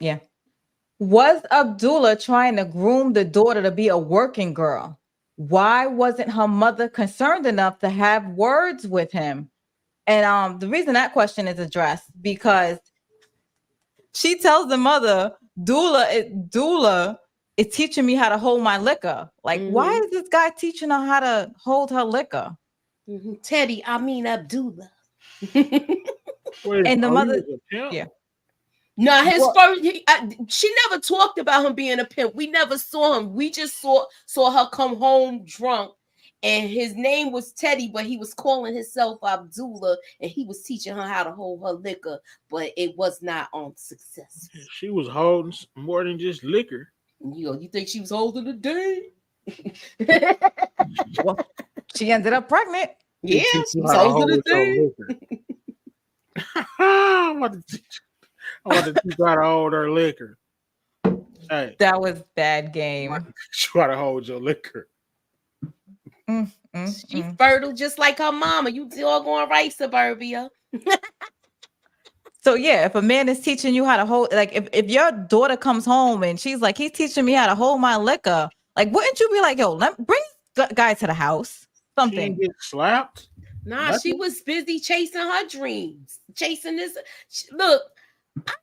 Yeah. Was Abdullah trying to groom the daughter to be a working girl? Why wasn't her mother concerned enough to have words with him? And the reason that question is addressed because she tells the mother, Dula is teaching me how to hold my liquor. Like, why is this guy teaching her how to hold her liquor? Teddy, I mean Abdullah. Wait, and the mother, yeah. No, his first. She never talked about him being a pimp. We never saw him. We just saw her come home drunk, and his name was Teddy, but he was calling himself Abdullah, and he was teaching her how to hold her liquor, but it was not successful. She was holding more than just liquor. You think she was holding a day? Well, she ended up pregnant. Yeah, she was holding a day. I'm about to teach her how to hold her liquor. Hey, that was bad game. Try to hold your liquor. She's fertile just like her mama. You all going right, Suburbia. So yeah, if a man is teaching you how to hold, like if your daughter comes home and she's like, he's teaching me how to hold my liquor, like wouldn't you be like, yo, bring guy to the house? Something. She didn't get slapped. Nah, nothing? She was busy chasing her dreams, chasing this. Look, I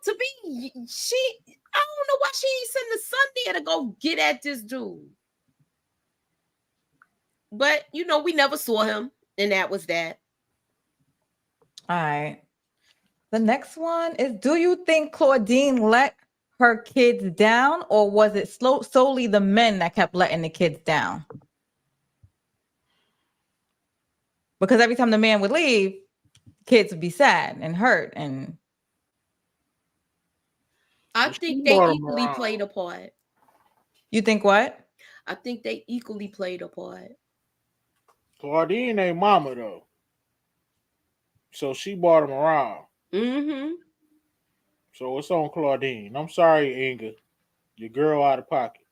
don't know why she ain't sending the son there to go get at this dude. But we never saw him, and that was that. All right. The next one is: do you think Claudine let her kids down, or was it solely the men that kept letting the kids down? Because every time the man would leave, kids would be sad and hurt. And I think they equally played a part. You think what? I think they equally played a part. Claudine ain't mama though, so she brought him around. So it's on Claudine. I'm sorry, Inga, your girl out of pocket.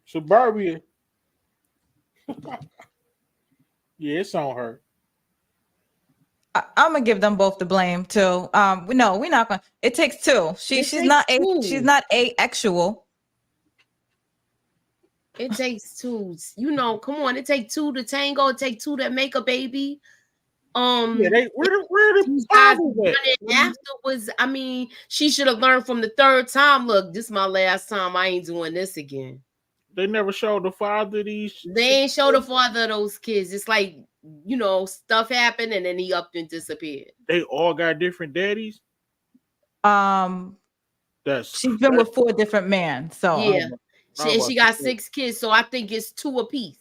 Suburbia. Yeah, it's on her. I'm gonna give them both the blame too. No, we're not gonna. It takes two. She's not she's not asexual. It takes two. Come on. It takes two to tango. It takes two to make a baby. Yeah, where the guys fathers at? afterwards. I mean, she should have learned from the third time. Look, this is my last time. I ain't doing this again. They never showed the father of these. They ain't show the father of those kids. It's like, stuff happened and then he upped and disappeared. They all got different daddies. She's been with 4 different men. So yeah, she got 6 kids. So I think it's 2 apiece.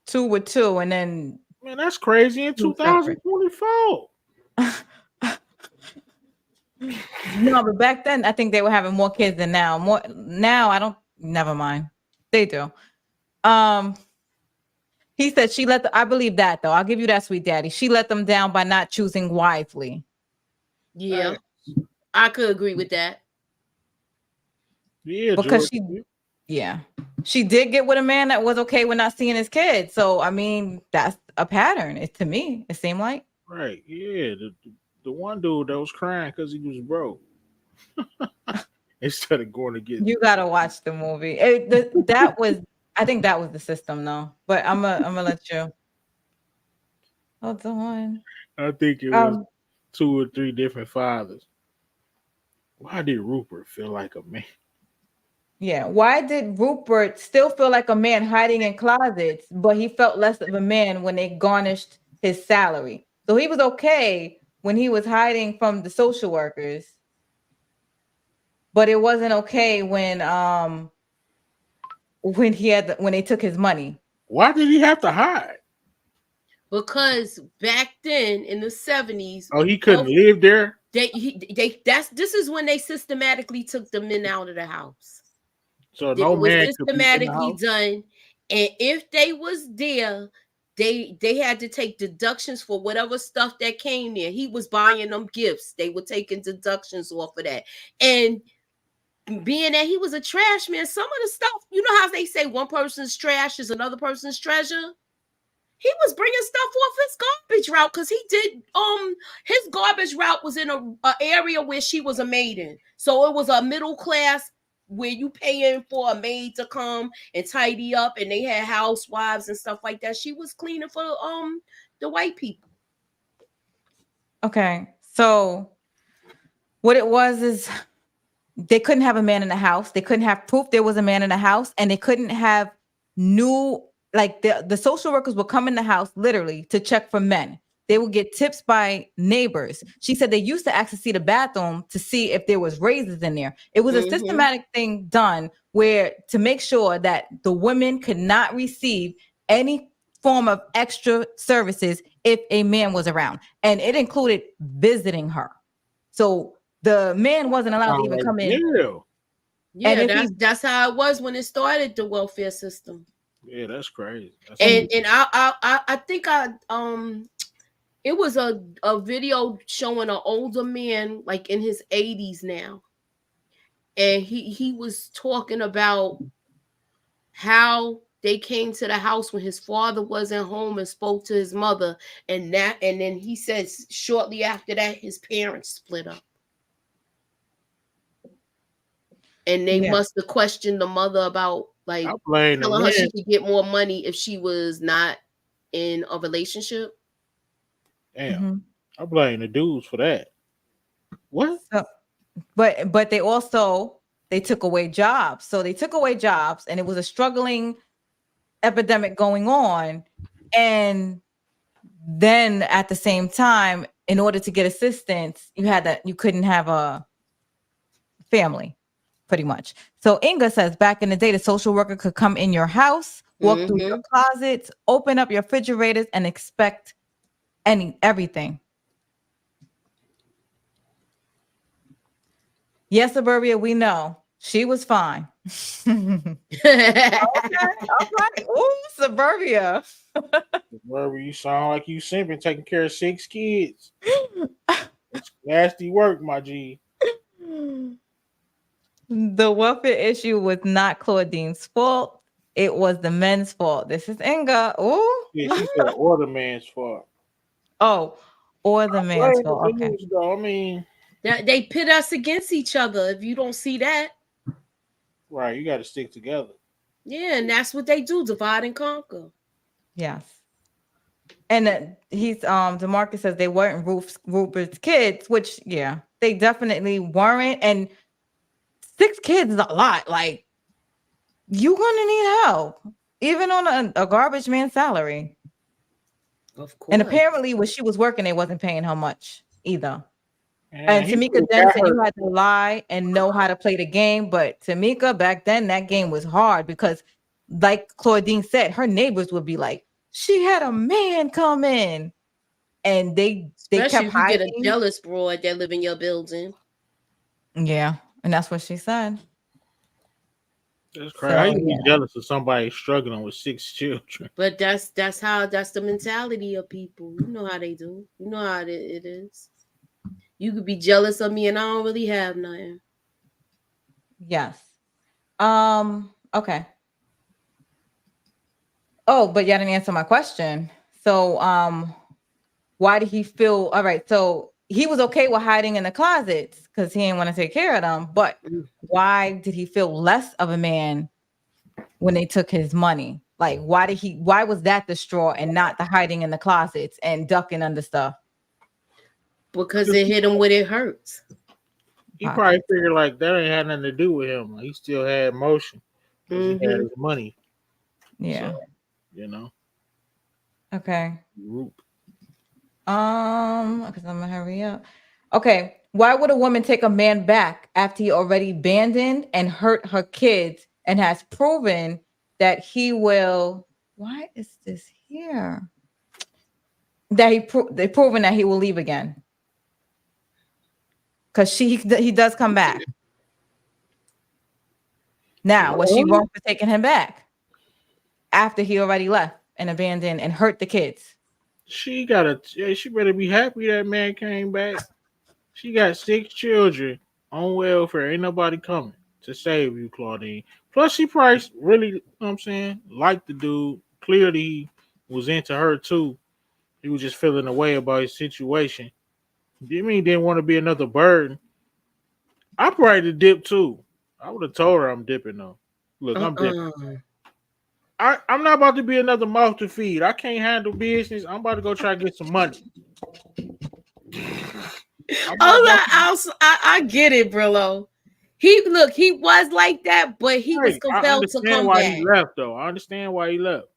2 with 2, and then man, that's crazy in 2024. No, but back then I think they were having more kids than now. More now, I don't. Never mind. They do. He said she let. I believe that though. I'll give you that, sweet daddy. She let them down by not choosing wisely. Yeah, I could agree with that. Yeah, because she did get with a man that was okay with not seeing his kids. So I mean, that's a pattern. To me, it seemed like. Right. Yeah. The one dude that was crying because he was broke. Instead of going to get. You gotta watch the movie. That was. I think that was the system, though. But I'm gonna let you. Hold on. I think it was 2 or 3 different fathers. Why did Rupert feel like a man? Yeah. Why did Rupert still feel like a man hiding in closets, but he felt less of a man when they garnished his salary? So he was okay when he was hiding from the social workers, but it wasn't okay when they took his money. Why did he have to hide? Because back then in the 70s, he couldn't live there. This is when they systematically took the men out of the house. So no man systematically done, and if they was there, they had to take deductions for whatever stuff that came there. He was buying them gifts. They were taking deductions off of that, and being that he was a trash man, some of the stuff, you know how they say one person's trash is another person's treasure. He was bringing stuff off his garbage route because he did. His garbage route was in a area where she was a maiden, so it was a middle class where you paying for a maid to come and tidy up, and they had housewives and stuff like that. She was cleaning for the white people. Okay, so what it was is they couldn't have a man in the house. They couldn't have proof there was a man in the house, and they couldn't have the social workers would come in the house literally to check for men. They would get tips by neighbors. She said they used to actually see the bathroom to see if there was razors in there. It was a systematic thing done to make sure that the women could not receive any form of extra services if a man was around. And it included visiting her. So the man wasn't allowed to even come in. Yeah, that's how it was when it started, the welfare system. Yeah, that's crazy. I think it was a video showing an older man like in his 80s now, and he was talking about how they came to the house when his father wasn't home and spoke to his mother, and then he says shortly after that his parents split up. And they must have questioned the mother about telling her she could get more money if she was not in a relationship. Damn, I blame the dudes for that. What? But they took away jobs. So they took away jobs, and it was a struggling epidemic going on. And then at the same time, in order to get assistance, you couldn't have a family. Pretty much. So Inga says back in the day, the social worker could come in your house, walk through your closets, open up your refrigerators, and expect everything. Yes, Suburbia, we know. She was fine. Okay. All right. Ooh, Suburbia. Suburbia, you sound like you simping taking care of 6 kids. It's nasty work, my G. The welfare issue was not Claudine's fault. It was the men's fault. This is Inga. Oh, yeah, she said or the man's fault. Oh, or the man's Blame the fault. Okay. dudes, though. I mean, That they pit us against each other. If you don't see that, right? You got to stick together. yeah, and that's what they do: divide and conquer. Yes. And he's DeMarcus says they weren't Rupert's kids, which yeah, they definitely weren't. And 6 kids is a lot. Like you gonna need help, even on a garbage man salary. Of And course. apparently, when she was working, they wasn't paying her much either. And And he Tamika could then have got said you her. had to lie and know how to play the game. But Tamika back then, that game was hard because, like Claudine said, her neighbors would be like, "She had a man come in," and they Especially kept if you get a hiding. jealous broad that live in your building. Yeah, and that's what she said. That's crazy. How So you be yeah, jealous of somebody struggling with 6 children? But that's the mentality of people. You know how they do. You know how it is. You could be jealous of me and I don't really have nothing. yes. Okay. Oh, but you didn't answer my question. So why did he feel all right? So he was okay with hiding in the closets because he didn't want to take care of them. But Mm. why did he feel less of a man when they took his money? Like, why was that the straw and not the hiding in the closets and ducking under stuff? Because it hit him when it hurts. He probably figured like that ain't had nothing to do with him. He still had motion because he had his money. Yeah. So, you know. Okay. Roop. Because I'm gonna hurry up. Okay. Why would a woman take a man back after he already abandoned and hurt her kids and has proven that he will? Why is this here? That they proven that he will leave again. Because he does come back. Now, was she wrong for taking him back after he already left and abandoned and hurt the kids? She better be happy that man came back. She got 6 children on welfare. Ain't nobody coming to save you, Claudine. Plus, she probably really, you know what I'm saying, liked the dude. Clearly, he was into her too. He was just feeling away about his situation. You mean he didn't want to be another burden? I probably dip too. I would have told her I'm dipping though. Look, I'm dipping. I'm not about to be another mouth to feed. I can't handle business. I'm about to go try to get some money. I get it, Brillo. He was like that, but he was I compelled to understand come why back. he left though. I understand why he left.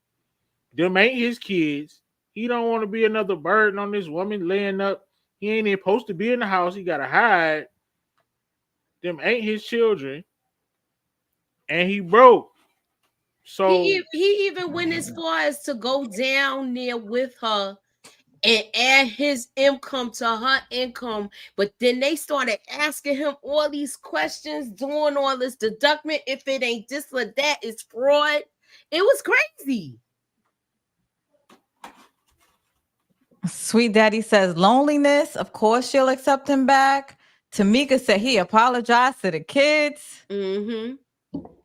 Them ain't his kids. He don't want to be another burden on this woman laying up. He ain't even supposed to be in the house. He gotta hide. Them ain't his children. And he broke. So He even went as far as to go down there with her and add his income to her income. But then they started asking him all these questions, doing all this deduction. If it ain't this or that, it's fraud. It was crazy. Sweet Daddy says loneliness. Of course, she'll accept him back. Tamika said he apologized to the kids. Mm-hmm.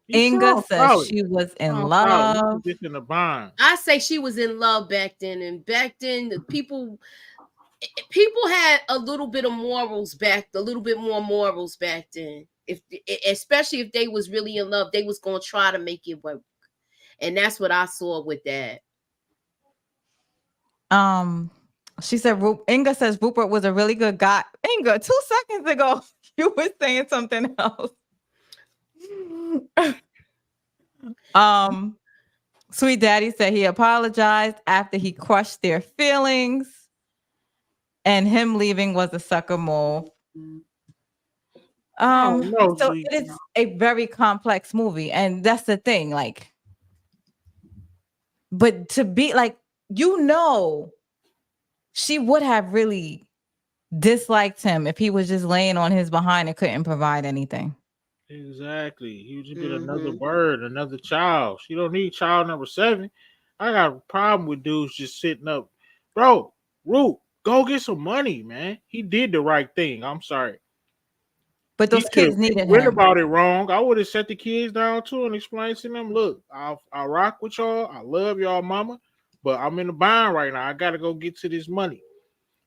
Inga says she was in love. Just in the bond. I say she was in love back then, and back then the people had a little bit of morals back, a little bit more morals back then. If especially if they was really in love, they was gonna try to make it work, and that's what I saw with that. She said Inga says Rupert was a really good guy. Inga, 2 seconds ago you were saying something else. Sweet Daddy said he apologized after he crushed their feelings, and him leaving was a sucker move. So it is a very complex movie, and that's the thing. Like, but to be like, she would have really disliked him if he was just laying on his behind and couldn't provide anything. Exactly. He would just be another bird, another child. She don't need child number 7. I got a problem with dudes just sitting up. Bro, Root, go get some money, man. He did the right thing. I'm sorry. But those kids needed went him. about it wrong. I would have set the kids down too and explained to them, look, I rock with y'all. I love y'all mama, but I'm in the bind right now. I got to go get to this money.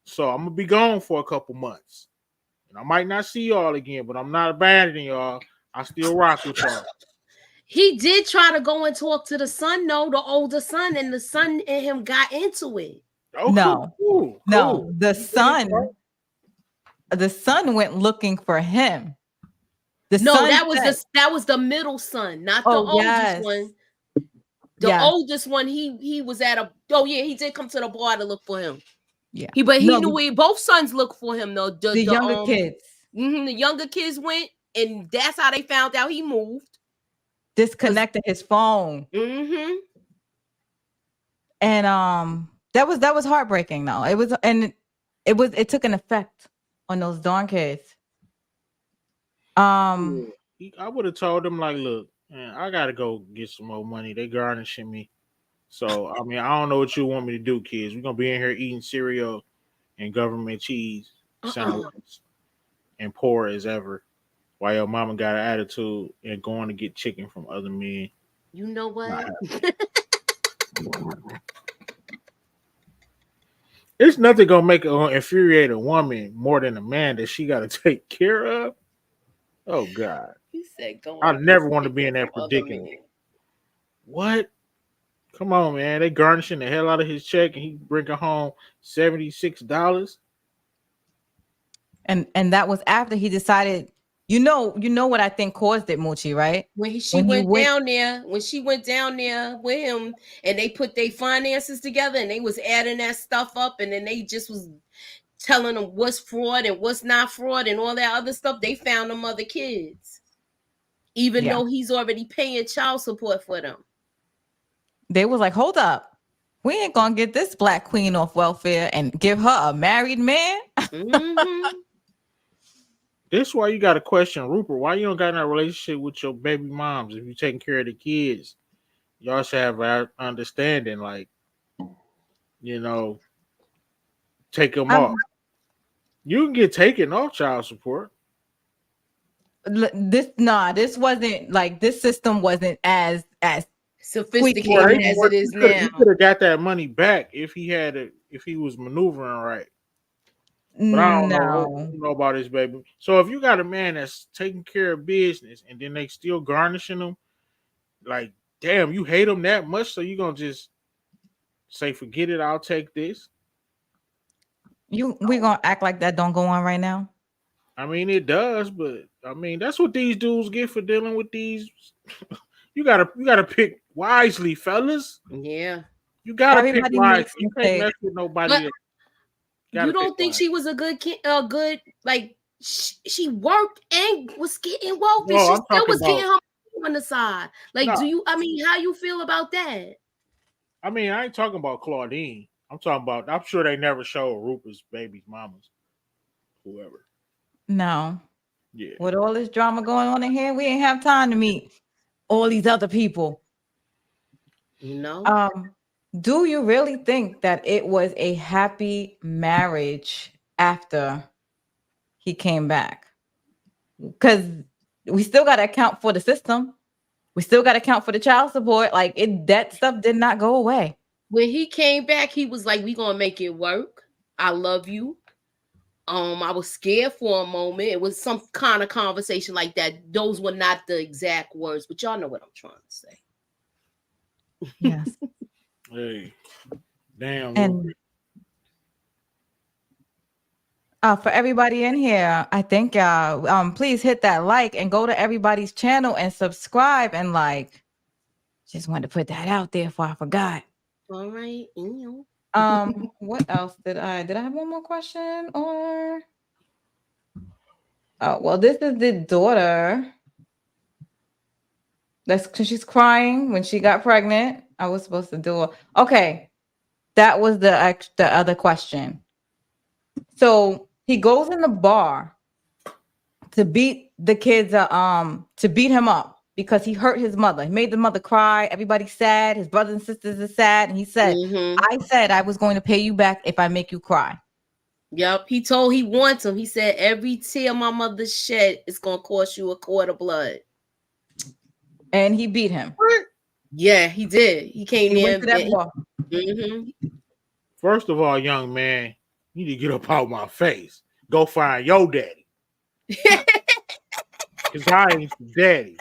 So I'm gonna be gone for a couple months. And I might not see y'all again, but I'm not abandoning y'all. I still rock with y'all. He did try to go and talk to the son, though, the older son, and the son and him got into it. Oh, No, cool. no, the son went looking for him. The No, son that was the middle son, not the oh oldest yes, one. The oldest one, he was at a. Oh yeah, he did come to the bar to look for him. Yeah, he knew where both sons looked for him though. The younger kids. The younger kids went, and that's how they found out he moved. Disconnected his phone. And that was heartbreaking though. It took an effect on those darn kids. I would have told them like, look, man, I gotta go get some more money. They garnishing me. So I mean, I don't know what you want me to do, kids. We're gonna be in here eating cereal and government cheese sandwiches and poor as ever. While your mama got an attitude and going to get chicken from other men. You know what? It's nothing gonna make infuriate a woman more than a man that she got to take care of. Oh God! He said, I never want to be in that predicament. What? Come on, man! They garnishing the hell out of his check, and he bringing home $76. And that was after he decided. You know what I think caused it, Moochie, right? When she went down there with him, and they put their finances together, and they was adding that stuff up, and then they just was telling them what's fraud and what's not fraud and all that other stuff. They found them other kids, even though he's already paying child support for them. They was like, hold up, we ain't gonna get this black queen off welfare and give her a married man. This is why you got to question Rupert. Why you don't got in that relationship with your baby moms? If you're taking care of the kids, y'all should have an understanding. Like, take them off. You can get taken off child support. This wasn't like this system wasn't as sophisticated as it is now. He could have got that money back if he was maneuvering right. But I don't know about his baby. So if you got a man that's taking care of business and then they still garnishing them, like, damn, you hate him that much, so you gonna just say, forget it, I'll take this. We gonna act like that don't go on right now? I mean, it does, but I mean, that's what these dudes get for dealing with these. You gotta pick wisely, fellas. Yeah, you gotta pick wisely. You can't mess with nobody. You don't think she was a good kid? Like she worked and was getting wealthy. She still was getting her money on the side. Like, how you feel about that? I mean, I ain't talking about Claudine. I'm sure they never show Rupert's baby's mamas, whoever. No. Yeah. With all this drama going on in here, we ain't have time to meet all these other people. Do you really think that it was a happy marriage after he came back? Because we still got to account for the system. We still got to account for the child support. Like, that stuff did not go away. When he came back, he was like, we gonna make it work. I love you. I was scared for a moment. It was some kind of conversation like that. Those were not the exact words, but y'all know what I'm trying to say. Yes. Hey, damn. And for everybody in here, I think y'all please hit that like and go to everybody's channel and subscribe and like. Just wanted to put that out there before I forgot. All right. What else did I have one more question or? Oh, well, this is the daughter. That's because she's crying when she got pregnant. I was supposed to do it. Okay. That was the other question. So he goes in the bar to beat the kids, to beat him up because he hurt his mother. He made the mother cry. Everybody's sad. His brothers and sisters are sad. And he said, I said I was going to pay you back if I make you cry. Yep. He wants him. He said, every tear my mother shed is going to cost you a quart of blood. And he beat him. What? Yeah, he did. He came in. First of all, young man, You need to get up out my face. Go find your daddy. Because I ain't your daddy.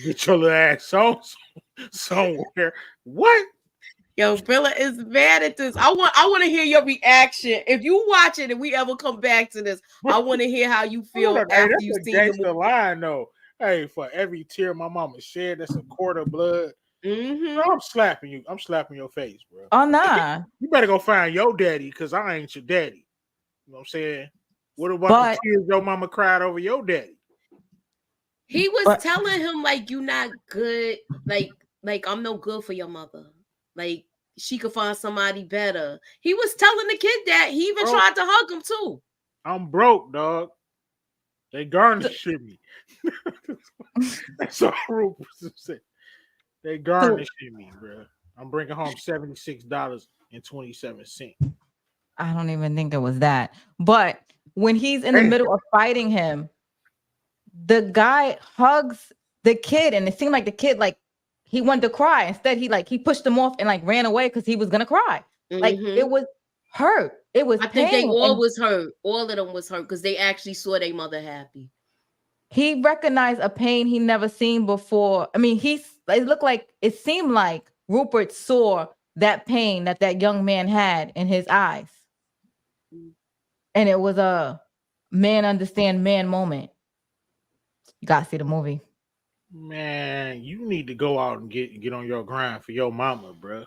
Get your little ass on somewhere. What? Yo, Brilla is mad at this. I want to hear your reaction. If you watch it and we ever come back to this, I want to hear how you feel after you see the movie. Line though. Hey, for every tear my mama shed, that's a quart of blood. No, I'm slapping you. I'm slapping your face, bro. Oh nah. You better go find your daddy because I ain't your daddy. You know what I'm saying? What about the tears your mama cried over your daddy? He was telling him like, "You not good. Like I'm no good for your mother. Like she could find somebody better." He was telling the kid that. He even tried to hug him too. I'm broke, dog. They garnishing me. That's all Rupert said. They garnishing me, bro. I'm bringing home $76.27. I don't even think it was that. But when he's in the middle of fighting him, the guy hugs the kid, and it seemed like the kid like he wanted to cry. Instead, he pushed him off and like ran away because he was gonna cry. Like it was hurt. It was. I think they all was hurt. All of them was hurt because they actually saw their mother happy. He recognized a pain he never seen before. I mean, it seemed like Rupert saw that pain that young man had in his eyes. And it was a man understand man moment. You gotta see the movie. Man, you need to go out and get on your grind for your mama, bro.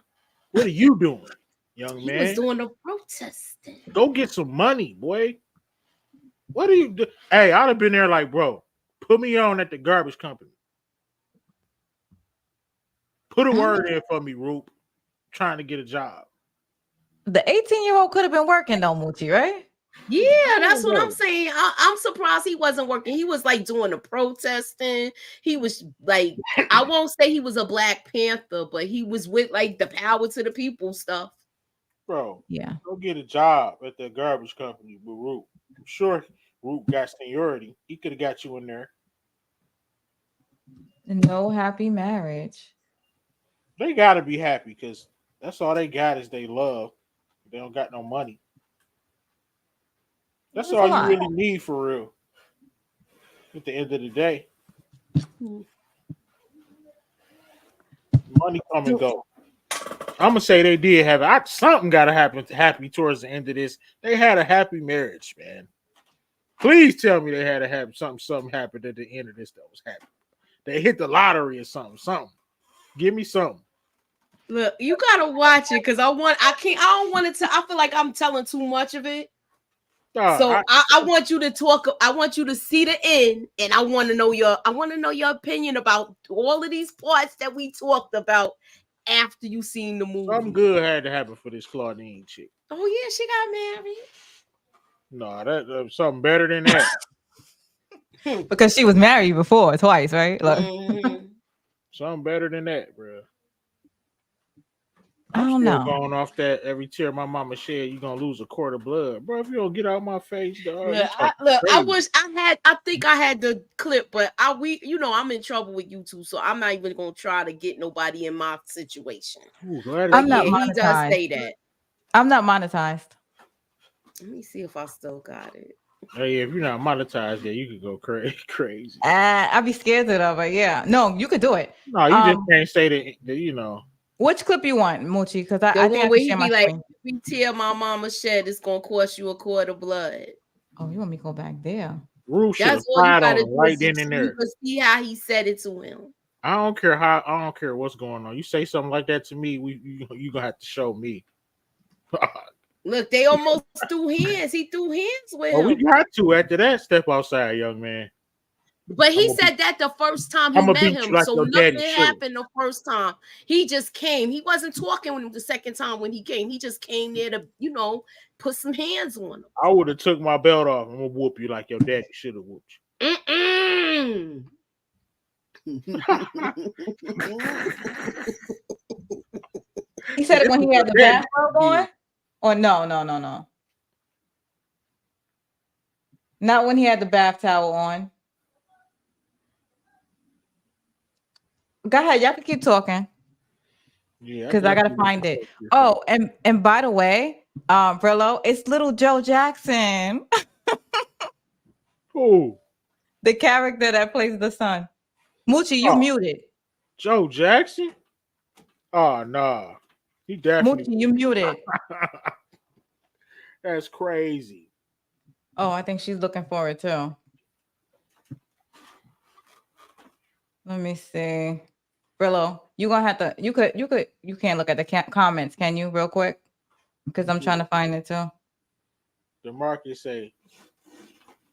What are you doing, young man? He was doing a protesting. Go get some money, boy. What are you do? Hey, I'd have been there like, bro, put me on at the garbage company. Put a word in for me, Roop. Trying to get a job. The 18-year-old could have been working though, Moochie, right? Yeah, that's what I'm saying. I'm surprised he wasn't working. He was like doing the protesting. He was like, I won't say he was a Black Panther, but he was with like the power to the people stuff. Bro, yeah. Go get a job at the garbage company with Roop. I'm sure Roop got seniority. He could have got you in there. No happy marriage. They gotta be happy because that's all they got is they love. They don't got no money. That's all you really need for real. At the end of the day, money come and go. I'm gonna say they did have it. Something gotta happen towards the end of this. They had a happy marriage, man. Please tell me they had a happy something happened at the end of this that was happy. They hit the lottery or something. Give me something. Look, you gotta watch it because I don't want to. I feel like I'm telling too much of it. So I want you to talk. I want you to see the end, and I want to know your opinion about all of these parts that we talked about after you seen the movie. Something good had to happen for this Claudine chick. Oh yeah, she got married. No, that something better than that. Because she was married before twice, right? Like, something better than that, bro. I don't know. Going off that every tear my mama shed, you gonna lose a quart of blood, bro. If you don't get out my face, dog. I think I had the clip, but I'm in trouble with YouTube, so I'm not even gonna try to get nobody in my situation. I'm not monetized. He does say that. I'm not monetized. Let me see if I still got it. Hey, if you're not monetized, yeah, you could go crazy. I'd be scared of it, but yeah. No, you could do it. No, you just can't say that, you know. Which clip you want, Moochie? Because I think I can share my screen. If we tear my mama shed, it's gonna cost you a quart of blood. Oh, you want me to go back there? That's all you gotta do right then and there. You can see how he said it to him. I don't care what's going on. You say something like that to me, you gonna have to show me. Look, they almost threw hands. He threw hands with him. We got to after that. Step outside, young man. But he said that the first time he met him, like so nothing happened the first time. He just came. He wasn't talking with him the second time when he came. He just came there to, put some hands on him. I would have took my belt off and I'm gonna whoop you like your daddy should have whooped you. He said it when he had the bathrobe on? Or no. Not when he had the bath towel on. Go ahead, y'all can keep talking. Yeah, because I gotta find it. Oh, and by the way, Brillo, it's little Joe Jackson, Who? the character that plays the son. Moochie, you Oh, muted. Joe Jackson? Oh nah. He definitely Moochie, you muted. that's crazy. Oh, I think she's looking for it too. Let me see. Brillo, you gonna have to. You can't look at the comments, can you, real quick? Because I'm trying to find it too. The market say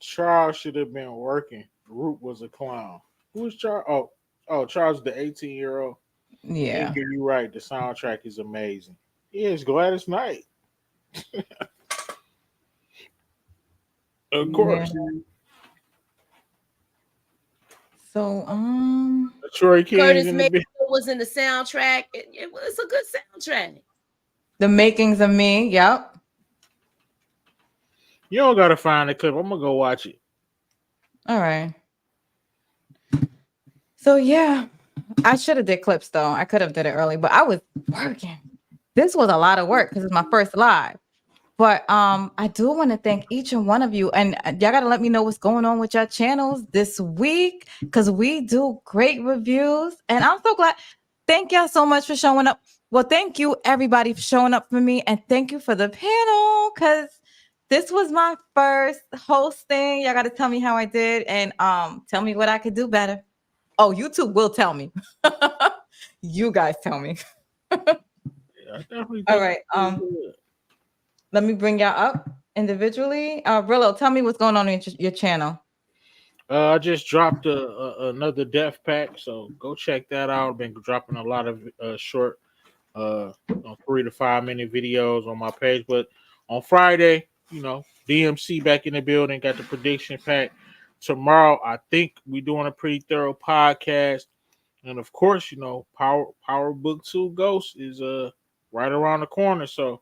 Charles should have been working. Root was a clown. Who is Charles? Oh, Charles, the 18-year-old. Yeah. You're right. The soundtrack is amazing. Yeah, it's Gladys Knight. Of Yeah. course. So Troy King's Curtis in the Mayfield bit. was in the soundtrack. It was a good soundtrack. The Makings of Me. Yep. You don't gotta find the clip. I'm gonna go watch it. All right. So yeah, I should have did clips though. I could have did it early, but I was working. This was a lot of work because it's my first live. But I do want to thank each and one of you, and y'all gotta let me know what's going on with your channels this week because we do great reviews, and I'm so glad. Thank y'all so much for showing up. Well, thank you everybody for showing up for me, and thank you for the panel because this was my first hosting. Y'all gotta tell me how I did, and tell me what I could do better. Oh, YouTube will tell me. You guys tell me. I definitely All think right. it's good. Let me bring y'all up individually. Brillo, tell me what's going on in your channel. I just dropped another death pack, so go check that out. I've been dropping a lot of short, 3 to 5 minute videos on my page. But on Friday, DMC back in the building, got the prediction pack. Tomorrow, I think we're doing a pretty thorough podcast, and of course, Power Book 2 Ghost is right around the corner. So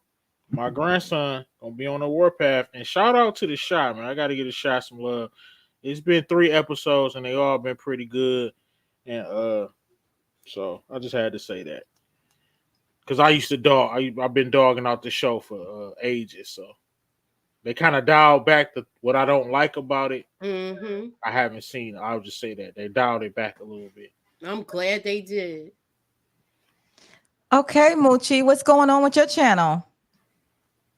my grandson gonna be on the warpath. And shout out to the shot, man. I got to give the shot some love. It's been 3 episodes and they all been pretty good, and so I just had to say that because I used to dog. I've been dogging out the show for ages, so they kind of dialed back what I don't like about it. Mm-hmm. I haven't seen. I'll just say that they dialed it back a little bit. I'm glad they did. Okay, Moochie, what's going on with your channel?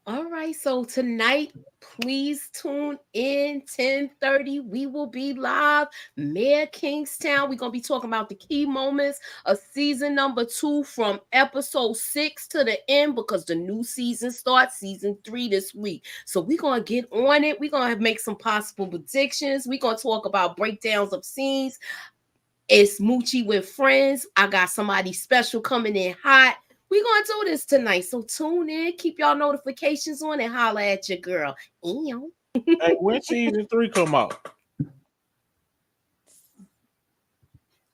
All right, so tonight, please tune in 10:30. We will be live, Mayor Kingstown. We're gonna be talking about the key moments of season number 2 from episode 6 to the end because the new season starts season 3 this week. So we're gonna get on it. We're gonna make some possible predictions. We're gonna talk about breakdowns of scenes. It's Moochie with friends. I got somebody special coming in hot. We're going to do this tonight. So tune in, keep y'all notifications on, and holla at your girl. Hey, when season 3 come out?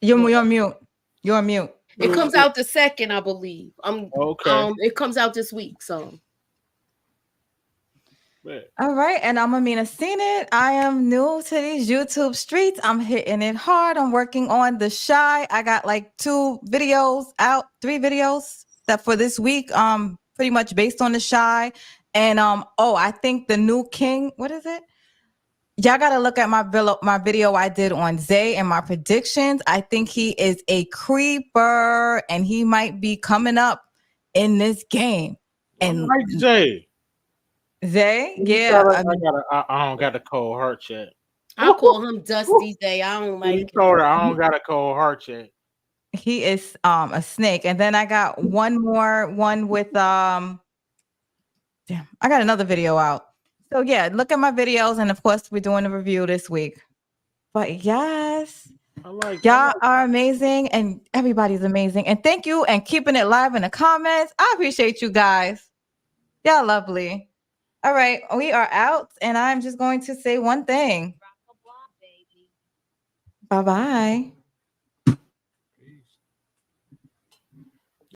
You're mute. You're mute. It comes out the 2nd, I believe. Okay. It comes out this week. So. Yeah. All right, and I'm Amina Seen It. I am new to these YouTube streets. I'm hitting it hard. I'm working on The Shy. I got like 2 videos out, 3 videos that for this week. Pretty much based on The Shy, and I think the new King. What is it? Y'all gotta look at my video I did on Zay and my predictions. I think he is a creeper, and he might be coming up in this game. And like Zay. Zay, yeah. I don't got a cold heart yet. I call him Dusty Zay. I don't like him. Told her I don't got a cold heart yet. He is a snake. And then I got one with I got another video out. So yeah, look at my videos, and of course we're doing a review this week. But yes, y'all are amazing, and everybody's amazing. And thank you, and keeping it live in the comments. I appreciate you guys. Y'all lovely. All right, we are out, and I'm just going to say one thing. Bye-bye.